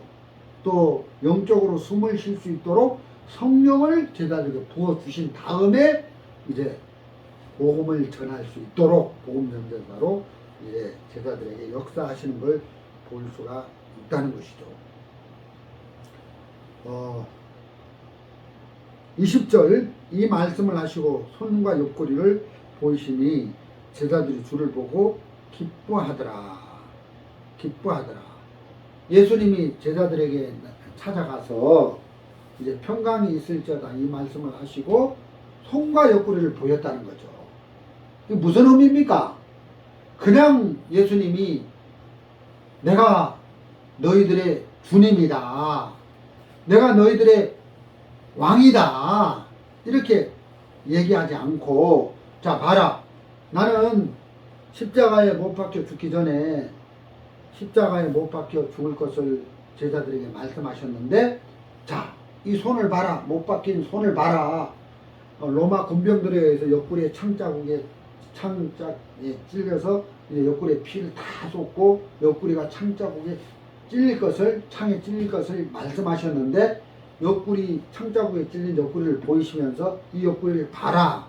또 영적으로 숨을 쉴 수 있도록 성령을 제자들에게 부어주신 다음에 이제 복음을 전할 수 있도록 복음 전도자로 이제 제자들에게 역사하시는 걸 볼 수가 있다는 것이죠. 20절 이 말씀을 하시고 손과 옆구리를 보이시니 제자들이 주를 보고 기뻐하더라. 예수님이 제자들에게 찾아가서 이제 평강이 있을지어다 이 말씀을 하시고 손과 옆구리를 보였다는 거죠. 이게 무슨 의미입니까? 그냥 예수님이 내가 너희들의 주님이다. 내가 너희들의 왕이다. 이렇게 얘기하지 않고 자 봐라. 나는 십자가에 못 박혀 죽기 전에 십자가에 못 박혀 죽을 것을 제자들에게 말씀하셨는데 자, 이 손을 봐라. 못 박힌 손을 봐라. 로마 군병들에 의해서 옆구리에 창자국에 찔려서 이제 옆구리에 피를 다 쏟고 옆구리가 창자국에 찔릴 것을 창에 찔릴 것을 말씀하셨는데 옆구리 창자국에 찔린 옆구리를 보이시면서 이 옆구리를 봐라.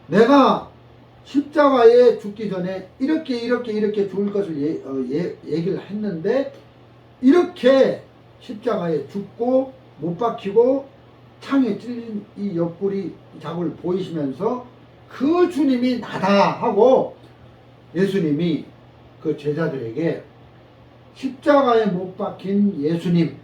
내가 십자가에 죽기 전에 이렇게 죽을 것을 얘기를 했는데 이렇게 십자가에 죽고 못 박히고 창에 찔린 이 옆구리 자국을 보이시면서 그 주님이 나다 하고 예수님이 그 제자들에게 십자가에 못 박힌 예수님,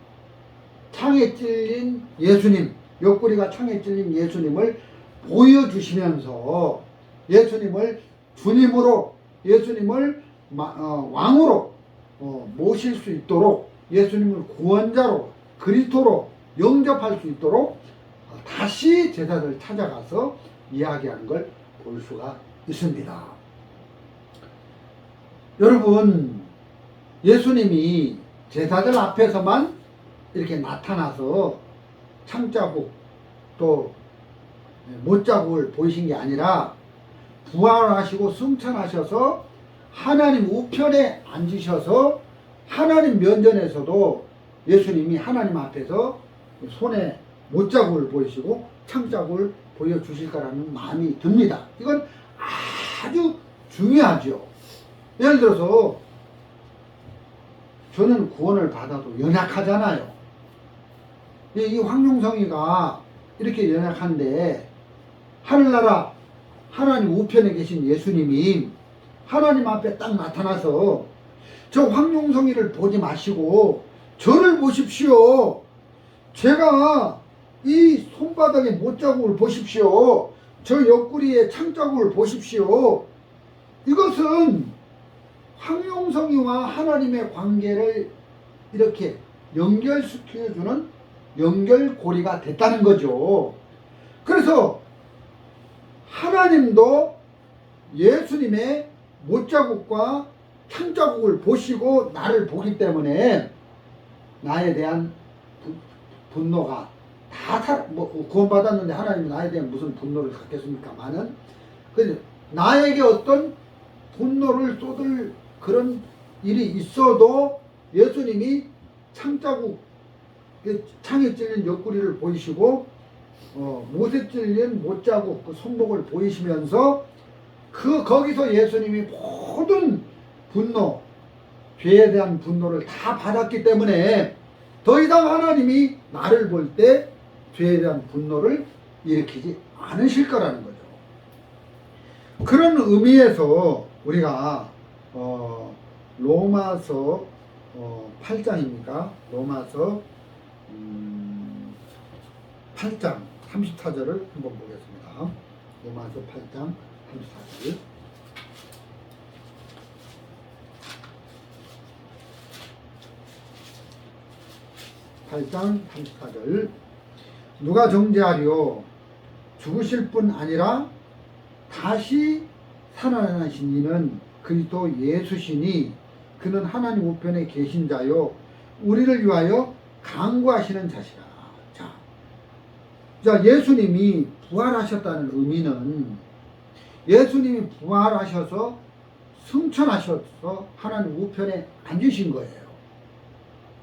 창에 찔린 예수님, 옆구리가 창에 찔린 예수님을 보여주시면서 예수님을 주님으로 예수님을 왕으로 모실 수 있도록 예수님을 구원자로 그리스도로 영접할 수 있도록 다시 제자들 찾아가서 이야기하는 걸 볼 수가 있습니다. 여러분, 예수님이 제사들 앞에서만 이렇게 나타나서 창자국 또 못자국을 보이신 게 아니라 부활하시고 승천하셔서 하나님 우편에 앉으셔서 하나님 면전에서도 예수님이 하나님 앞에서 손에 못자국을 보이시고 창자국을 보여주실 거라는 마음이 듭니다. 이건 아주 중요하죠. 예를 들어서 저는 구원을 받아도 연약하잖아요. 이 황룡성이가 이렇게 연약한데 하늘나라 하나님 우편에 계신 예수님이 하나님 앞에 딱 나타나서 저 황룡성이를 보지 마시고 저를 보십시오. 제가 이 손바닥에 못자국을 보십시오. 저 옆구리에 창자국을 보십시오. 이것은 황룡성이와 하나님의 관계를 이렇게 연결시켜주는 연결고리가 됐다는 거죠. 그래서 하나님도 예수님의 못자국과 창자국을 보시고 나를 보기 때문에 나에 대한 분노가 다 구원받았는데 하나님이 나에 대한 무슨 분노를 갖겠습니까마는 나에게 어떤 분노를 쏟을 그런 일이 있어도 예수님이 창자국 창에 찔린 옆구리를 보이시고 못에 찔린 못자국 그 손목을 보이시면서 거기서 예수님이 모든 분노 죄에 대한 분노를 다 받았기 때문에 더 이상 하나님이 나를 볼 때 죄에 대한 분노를 일으키지 않으실 거라는 거죠. 그런 의미에서 우리가 로마서 8장입니까? 로마서 8장 34절을 한번 보겠습니다. 로마서 8장 34절. 누가 정죄하리요? 죽으실 뿐 아니라 다시 살아나신 이는 그리스도 예수시니 그는 하나님 우편에 계신 자요 우리를 위하여 강구하시는 자시라. 자, 예수님이 부활하셨다는 의미는 예수님이 부활하셔서 승천하셔서 하나님 우편에 앉으신 거예요.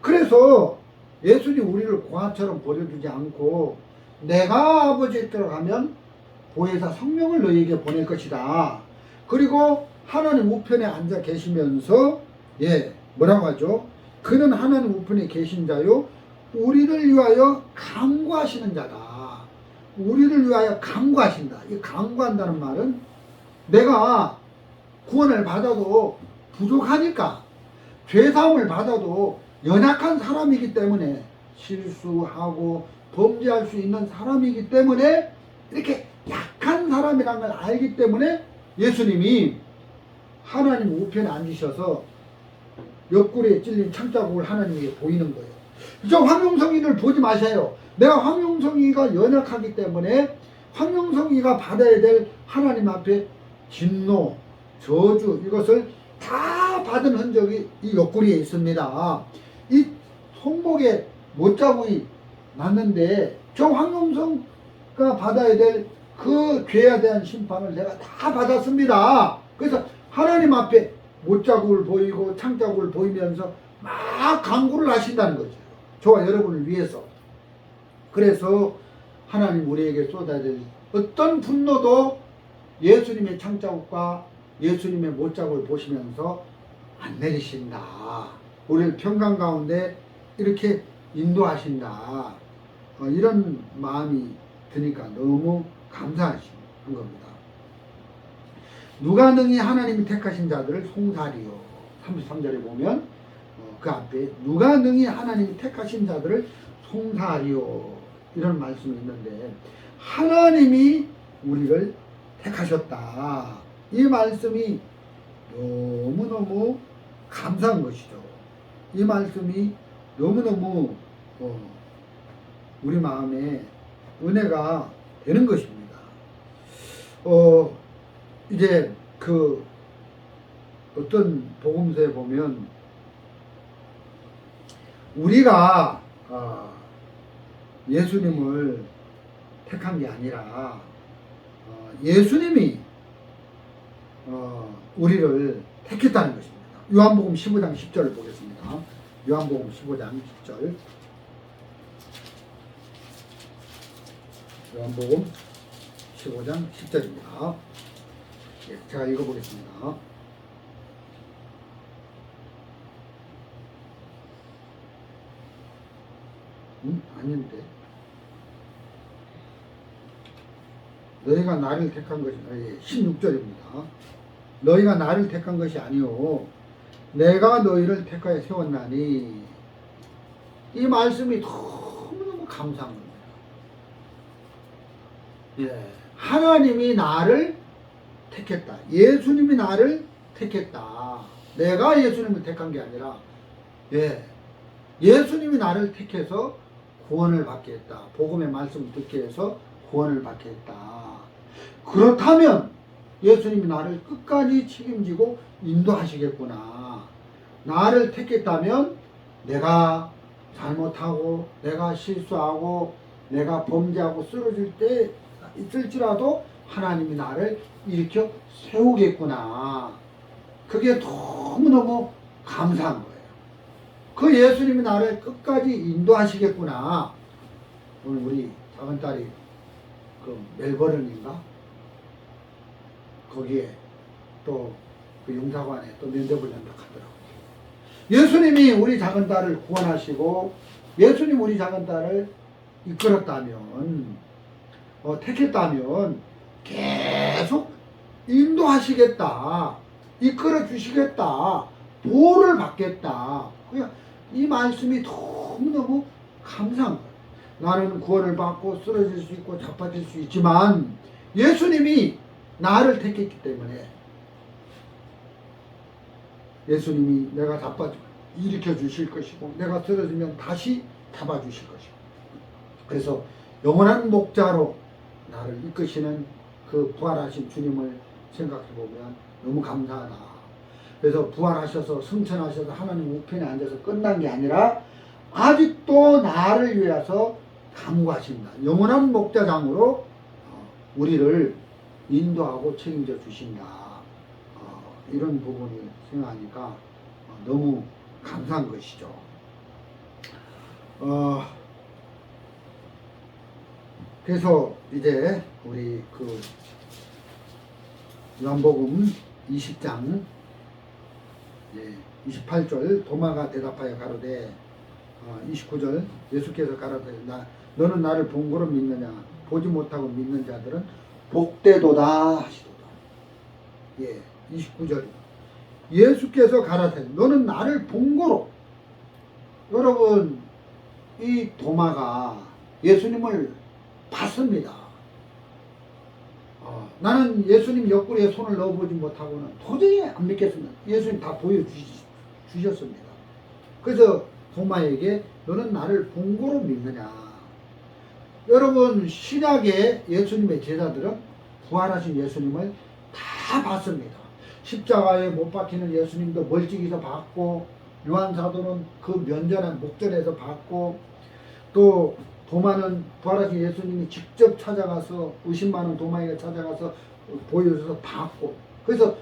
그래서 예수님 우리를 고아처럼 버려두지 않고 내가 아버지께로 가면 보혜사 성령을 너희에게 보낼 것이다. 그리고 하나님 우편에 앉아 계시면서 뭐라고 하죠? 그는 하나님 우편에 계신 자요 우리를 위하여 강구하시는 자다. 우리를 위하여 강구하신다. 이 강구한다는 말은 내가 구원을 받아도 부족하니까 죄사함을 받아도 연약한 사람이기 때문에 실수하고 범죄할 수 있는 사람이기 때문에 이렇게 약한 사람이라는 걸 알기 때문에 예수님이 하나님 우편에 앉으셔서 옆구리에 찔린 창자국을 하나님에게 보이는 거예요. 저 황룡성이를 보지 마세요. 내가 황룡성이가 연약하기 때문에 황룡성이가 받아야 될 하나님 앞에 진노, 저주 이것을 다 받은 흔적이 이 옆구리에 있습니다. 이 손목에 못자국이 났는데 저 황룡성가 받아야 될 그 죄에 대한 심판을 내가 다 받았습니다. 그래서 하나님 앞에 못자국을 보이고 창자국을 보이면서 막 강구를 하신다는 거죠. 저와 여러분을 위해서. 그래서 하나님 우리에게 쏟아야 될 어떤 분노도 예수님의 창자국과 예수님의 못자국을 보시면서 안 내리신다. 우리를 평강 가운데 이렇게 인도하신다. 이런 마음이 드니까 너무 감사하신 겁니다. 누가 능히 하나님이 택하신 자들을 송사리요. 33절에 보면 그 앞에 누가 능히 하나님이 택하신 자들을 송사리요. 이런 말씀이 있는데 하나님이 우리를 택하셨다. 이 말씀이 너무너무 감사한 것이죠. 이 말씀이 너무너무 우리 마음에 은혜가 되는 것입니다. 이제 그 어떤 복음서에 보면 우리가 예수님을 택한 게 아니라 예수님이 우리를 택했다는 것입니다. 요한복음 15장 10절을 보겠습니다. 요한복음 15장 10절. 요한복음 15장 10절입니다. 예, 제가 읽어보겠습니다. 아닌데. 너희가 나를 택한 것이, 16절입니다. 너희가 나를 택한 것이 아니오 내가 너희를 택하여 세웠나니. 이 말씀이 너무너무 감사한 겁니다. 예, 하나님이 나를 택했다. 예수님이 나를 택했다. 내가 예수님을 택한 게 아니라 예수님이 나를 택해서 구원을 받게 했다. 복음의 말씀을 듣게 해서 구원을 받게 했다. 그렇다면 예수님이 나를 끝까지 책임지고 인도하시겠구나. 나를 택했다면 내가 잘못하고 내가 실수하고 내가 범죄하고 쓰러질 때 있을지라도 하나님이 나를 일으켜 세우겠구나. 그게 너무너무 감사한 거예요. 그 예수님이 나를 끝까지 인도하시겠구나. 오늘 우리 작은 딸이 그 멜버른인가? 거기에 또 그 용사관에 또 면접을 연락하더라고요. 예수님이 우리 작은 딸을 구원하시고 예수님 우리 작은 딸을 이끌었다면 택했다면 계속 인도하시겠다. 이끌어 주시겠다. 보호를 받겠다. 그냥 이 말씀이 너무너무 감사한 거예요. 나는 구원을 받고 쓰러질 수 있고 자빠질 수 있지만 예수님이 나를 택했기 때문에 예수님이 내가 자빠져 일으켜 주실 것이고 내가 쓰러지면 다시 잡아 주실 것이고 그래서 영원한 목자로 나를 이끄시는 그 부활하신 주님을 생각해 보면 너무 감사하다. 그래서 부활하셔서 승천하셔서 하나님 우편에 앉아서 끝난 게 아니라 아직도 나를 위해서 간구하신다. 영원한 목자장으로 우리를 인도하고 책임져 주신다. 이런 부분을 생각하니까 너무 감사한 것이죠. 그래서 이제 우리 그 요한복음 20장 28절 도마가 대답하여 가로되 29절 예수께서 가로되 너는 나를 본 거로 믿느냐 보지 못하고 믿는 자들은 복되도다 하시도다. 29절 예수께서 가라사대 너는 나를 본 거로. 여러분 이 도마가 예수님을 봤습니다. 나는 예수님 옆구리에 손을 넣어보지 못하고는 도저히 안 믿겠습니다. 예수님 다 보여주셨습니다. 그래서 도마에게 너는 나를 본 거로 믿느냐. 여러분 신약의 예수님의 제자들은 부활하신 예수님을 다 봤습니다. 십자가에 못 박히는 예수님도 멀찍이서 봤고 요한사도는 그 면전한 목전에서 봤고 또 도마는 부활하신 예수님이 직접 찾아가서 의심 많은 도마에게 찾아가서 보여줘서 봤고 그래서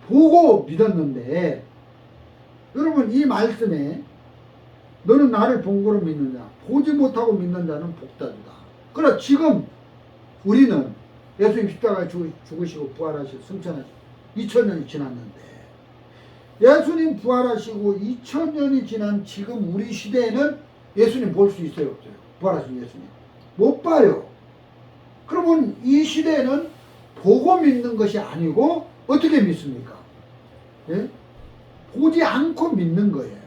보고 믿었는데 여러분 이 말씀에 너는 나를 본 거로 믿느냐 보지 못하고 믿는 자는 복다주다. 그러나 지금 우리는 예수님 십자가에 죽으시고 부활하시고 승천하시고 2000년이 지났는데 예수님 부활하시고 2000년이 지난 지금 우리 시대에는 예수님 볼 수 있어요 없어요? 부활하신 예수님 못 봐요. 그러면 이 시대에는 보고 믿는 것이 아니고 어떻게 믿습니까? 보지 않고 믿는 거예요.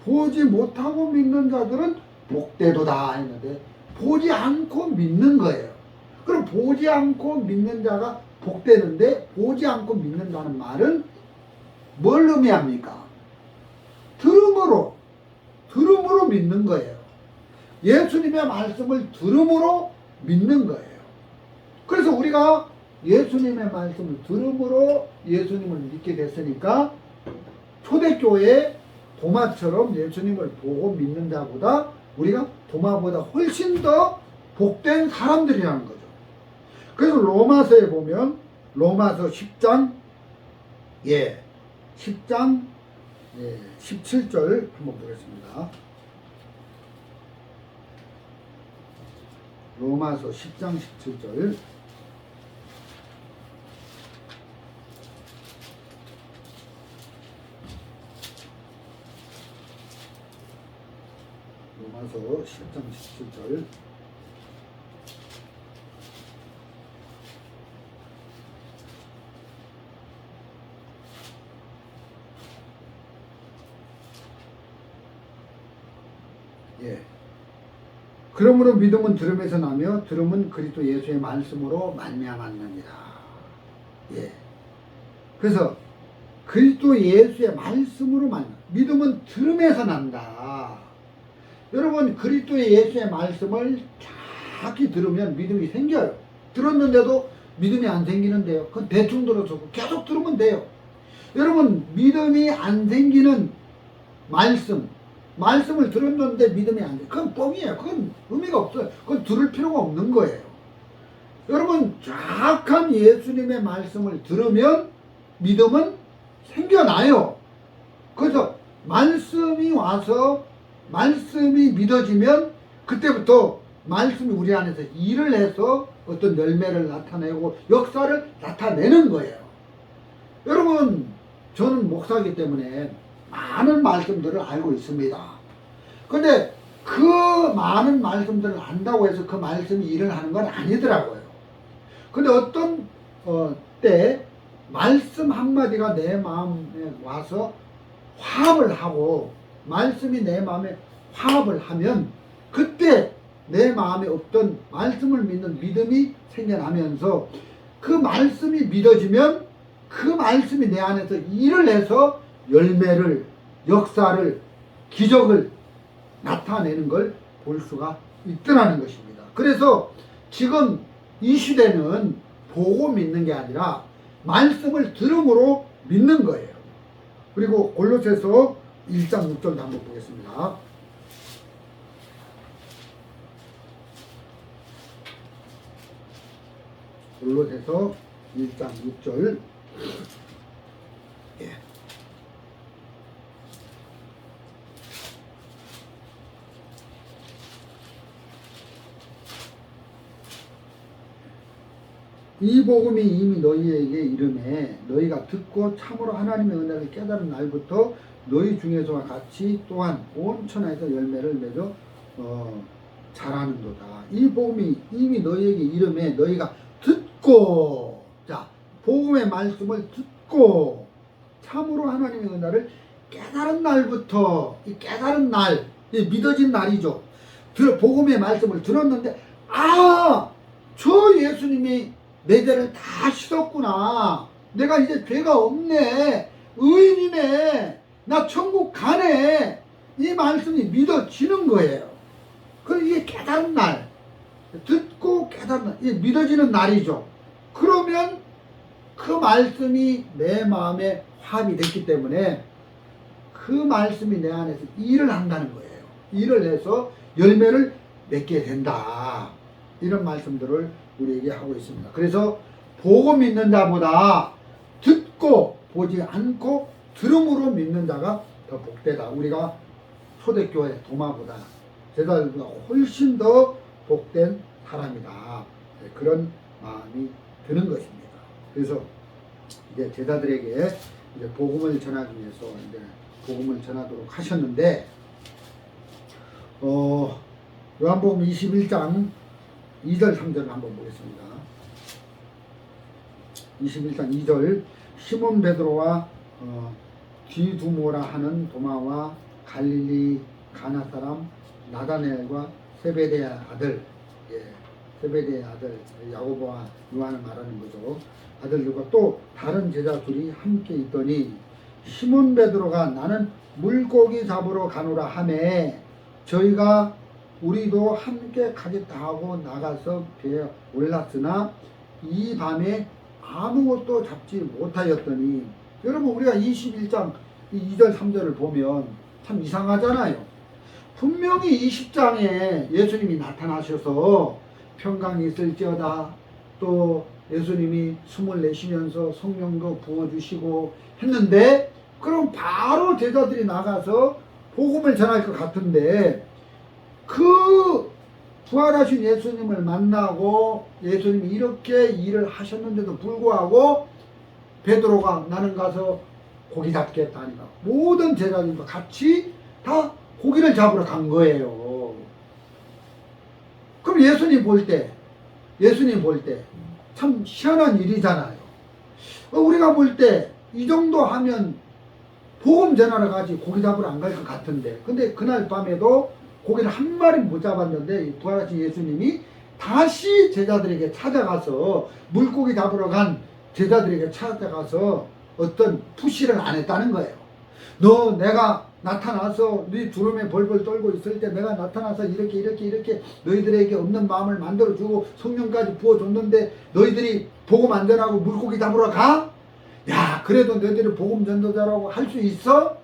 보지 못하고 믿는 자들은 복되도다 했는데 보지 않고 믿는 거예요. 그럼 보지 않고 믿는 자가 복되는데 보지 않고 믿는다는 말은 뭘 의미합니까? 들음으로 믿는 거예요. 예수님의 말씀을 들음으로 믿는 거예요. 그래서 우리가 예수님의 말씀을 들음으로 예수님을 믿게 됐으니까 초대교회 도마처럼 예수님을 보고 믿는 자보다 우리가 도마보다 훨씬 더 복된 사람들이라는 거죠. 그래서 로마서에 보면 로마서 10장 10장 17절 한번 보겠습니다. 로마서 10장 17절. 로마서 10장 17절. 그러므로 믿음은 들음에서 나며 들음은 그리스도 예수의 말씀으로 말미암았느니라. 그래서 그리스도 예수의 말씀으로 믿음은 들음에서 난다. 여러분 그리스도 예수의 말씀을 자기 들으면 믿음이 생겨요. 들었는데도 믿음이 안 생기는데요. 그건 대충 들어서 계속 들으면 돼요. 여러분 믿음이 안 생기는 말씀을 들었는데 믿음이 안 돼. 그건 뻥이에요. 그건 의미가 없어요. 그건 들을 필요가 없는 거예요. 여러분 정확한 예수님의 말씀을 들으면 믿음은 생겨나요. 그래서 말씀이 와서 말씀이 믿어지면 그때부터 말씀이 우리 안에서 일을 해서 어떤 열매를 나타내고 역사를 나타내는 거예요. 여러분 저는 목사이기 때문에 많은 말씀들을 알고 있습니다. 근데 그 많은 말씀들을 안다고 해서 그 말씀이 일을 하는 건 아니더라고요. 근데 어떤 때 말씀 한마디가 내 마음에 와서 화합을 하고 말씀이 내 마음에 화합을 하면 그때 내 마음에 없던 말씀을 믿는 믿음이 생겨나면서 그 말씀이 믿어지면 그 말씀이 내 안에서 일을 해서 열매를, 역사를, 기적을 나타내는 걸 볼 수가 있더라는 것입니다. 그래서 지금 이 시대는 보고 믿는 게 아니라 말씀을 들음으로 믿는 거예요. 그리고 골로새서 1장 6절도 한번 보겠습니다. 골로새서 1장 6절. 이 복음이 이미 너희에게 이르매 너희가 듣고 참으로 하나님의 은혜를 깨달은 날부터 너희 중에서와 같이 또한 온 천하에서 열매를 맺어 자라는도다. 이 복음이 이미 너희에게 이르매 너희가 듣고, 자 복음의 말씀을 듣고 참으로 하나님의 은혜를 깨달은 날부터, 이 깨달은 날, 이 믿어진 날이죠. 복음의 말씀을 들었는데 저 예수님이 내 죄를 다 씻었구나. 내가 이제 죄가 없네. 의인이네. 나 천국 가네. 이 말씀이 믿어지는 거예요. 그럼 이게 깨달은 날. 듣고 깨달은 날. 이게 믿어지는 날이죠. 그러면 그 말씀이 내 마음에 화합이 됐기 때문에 그 말씀이 내 안에서 일을 한다는 거예요. 일을 해서 열매를 맺게 된다. 이런 말씀들을 우리에게 하고 있습니다. 그래서 보고 믿는 자보다 듣고 보지 않고 들음으로 믿는 자가 더 복되다. 우리가 초대교회 도마보다 제자들보다 훨씬 더 복된 사람이다. 그런 마음이 드는 것입니다. 그래서 이제 제자들에게 이제 복음을 전하기 위해서 이제 복음을 전하도록 하셨는데, 요한복음 21장 2절 3절을 한번 보겠습니다. 21장 2절. 시몬 베드로와 디두모라 하는 도마와 갈릴리 가나 사람 나다나엘과 세베대의 아들, 세베대의 아들 야고보와 요한을 말하는 거죠. 아들들과 또 다른 제자 둘이 함께 있더니 시몬 베드로가 나는 물고기 잡으러 가노라 하매 우리도 함께 가겠다 하고 나가서 배에 올랐으나 이 밤에 아무것도 잡지 못하였더니, 여러분 우리가 21장 2절 3절을 보면 참 이상하잖아요. 분명히 20장에 예수님이 나타나셔서 평강이 있을지어다, 또 예수님이 숨을 내쉬면서 성령도 부어주시고 했는데, 그럼 바로 제자들이 나가서 복음을 전할 것 같은데, 그 부활하신 예수님을 만나고 예수님이 이렇게 일을 하셨는데도 불구하고 베드로가 나는 가서 고기 잡겠다 하니까 모든 제자들과 같이 다 고기를 잡으러 간 거예요. 그럼 예수님 볼 때 참 희한한 일이잖아요. 우리가 볼 때 이 정도 하면 복음 전하러 가지 고기 잡으러 안 갈 것 같은데, 근데 그날 밤에도 고기를 한 마리 못 잡았는데 부활하신 예수님이 다시 제자들에게 찾아가서, 물고기 잡으러 간 제자들에게 찾아가서 어떤 푸시를 안 했다는 거예요. 너 내가 나타나서 네 두름에 벌벌 떨고 있을 때 내가 나타나서 이렇게 너희들에게 없는 마음을 만들어주고 성령까지 부어줬는데 너희들이 복음 안 전하고 물고기 잡으러 가? 야, 그래도 너희들이 복음 전도자라고 할 수 있어?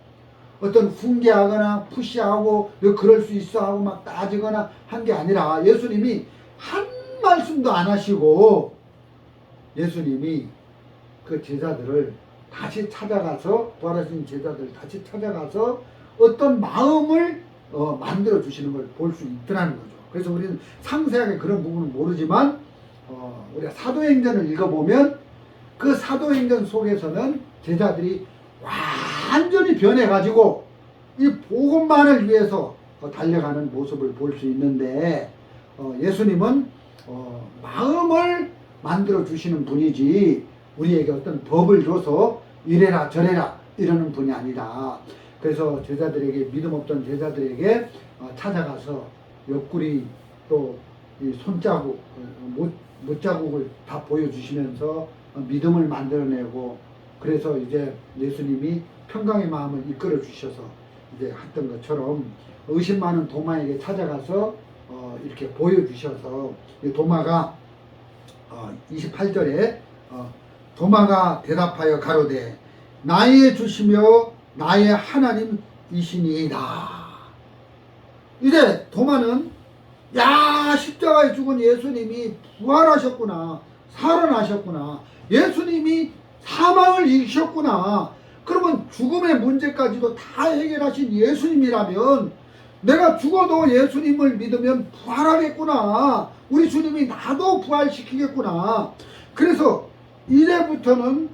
어떤 훈계하거나 푸시하고 너 그럴 수 있어 하고 막 따지거나 한 게 아니라, 예수님이 한 말씀도 안 하시고 예수님이 그 제자들을 다시 찾아가서, 부활하신 제자들 다시 찾아가서 어떤 마음을 만들어 주시는 걸 볼 수 있더라는 거죠. 그래서 우리는 상세하게 그런 부분은 모르지만 우리가 사도행전을 읽어보면 그 사도행전 속에서는 제자들이 완전히 변해가지고 이 복음만을 위해서 달려가는 모습을 볼 수 있는데, 예수님은 마음을 만들어 주시는 분이지 우리에게 어떤 법을 줘서 이래라 저래라 이러는 분이 아니다. 그래서 제자들에게, 믿음 없던 제자들에게 찾아가서 옆구리 또 이 손자국, 못자국을 다 보여주시면서 믿음을 만들어내고, 그래서 이제 예수님이 평강의 마음을 이끌어 주셔서 이제 했던 것처럼 의심 많은 도마에게 찾아가서 이렇게 보여주셔서, 도마가 28절에 도마가 대답하여 가로되 나의 주시며 나의 하나님이시니이다. 이제 도마는, 야, 십자가에 죽은 예수님이 부활하셨구나, 살아나셨구나, 예수님이 사망을 이기셨구나, 그러면 죽음의 문제까지도 다 해결하신 예수님이라면 내가 죽어도 예수님을 믿으면 부활하겠구나, 우리 주님이 나도 부활시키겠구나. 그래서 이제부터는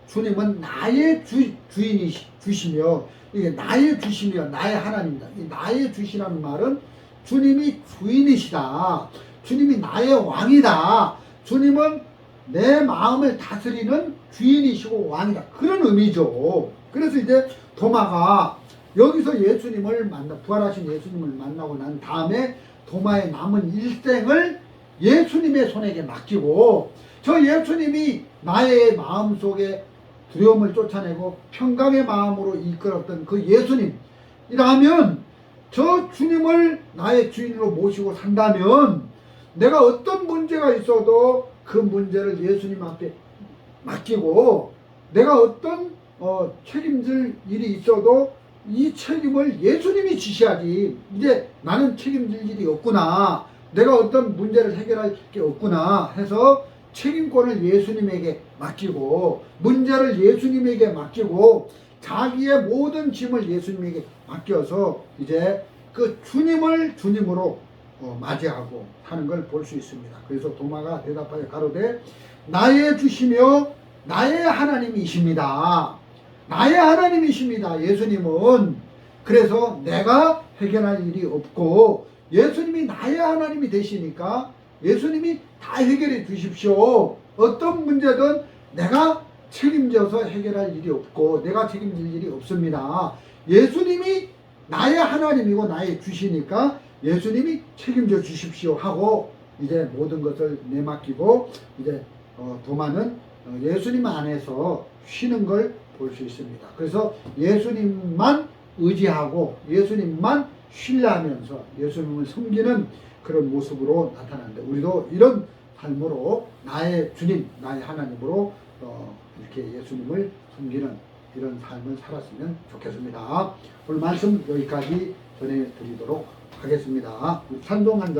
주님은 나의 주시며, 이게 나의 주시며 나의 하나님이다. 이 나의 주시라는 말은 주님이 주인이시다, 주님이 나의 왕이다, 주님은 내 마음을 다스리는 주인이시고 왕이다, 그런 의미죠. 그래서 이제 도마가 여기서 예수님을 부활하신 예수님을 만나고 난 다음에 도마의 남은 일생을 예수님의 손에게 맡기고, 저 예수님이 나의 마음속에 두려움을 쫓아내고 평강의 마음으로 이끌었던 그 예수님이라면, 저 주님을 나의 주인으로 모시고 산다면 내가 어떤 문제가 있어도 그 문제를 예수님 앞에 맡기고, 내가 어떤 책임질 일이 있어도 이 책임을 예수님이 지셔야지, 이제 나는 책임질 일이 없구나, 내가 어떤 문제를 해결할 게 없구나 해서 책임권을 예수님에게 맡기고, 문제를 예수님에게 맡기고, 자기의 모든 짐을 예수님에게 맡겨서 이제 그 주님을 주님으로 맞이하고 하는 걸 볼 수 있습니다. 그래서 도마가 대답하여 가로되 나의 주시며 나의 하나님이십니다. 나의 하나님이십니다, 예수님은. 그래서 내가 해결할 일이 없고 예수님이 나의 하나님이 되시니까 예수님이 다 해결해 주십시오. 어떤 문제든 내가 책임져서 해결할 일이 없고 내가 책임질 일이 없습니다. 예수님이 나의 하나님이고 나의 주시니까 예수님이 책임져 주십시오 하고 이제 모든 것을 내맡기고, 이제 도마는 예수님 안에서 쉬는 걸 볼 수 있습니다. 그래서 예수님만 의지하고 예수님만 신뢰하면서 예수님을 섬기는 그런 모습으로 나타나는데, 우리도 이런 삶으로 나의 주님, 나의 하나님으로 이렇게 예수님을 섬기는 이런 삶을 살았으면 좋겠습니다. 오늘 말씀 여기까지 전해드리도록 하겠습니다. 찬송한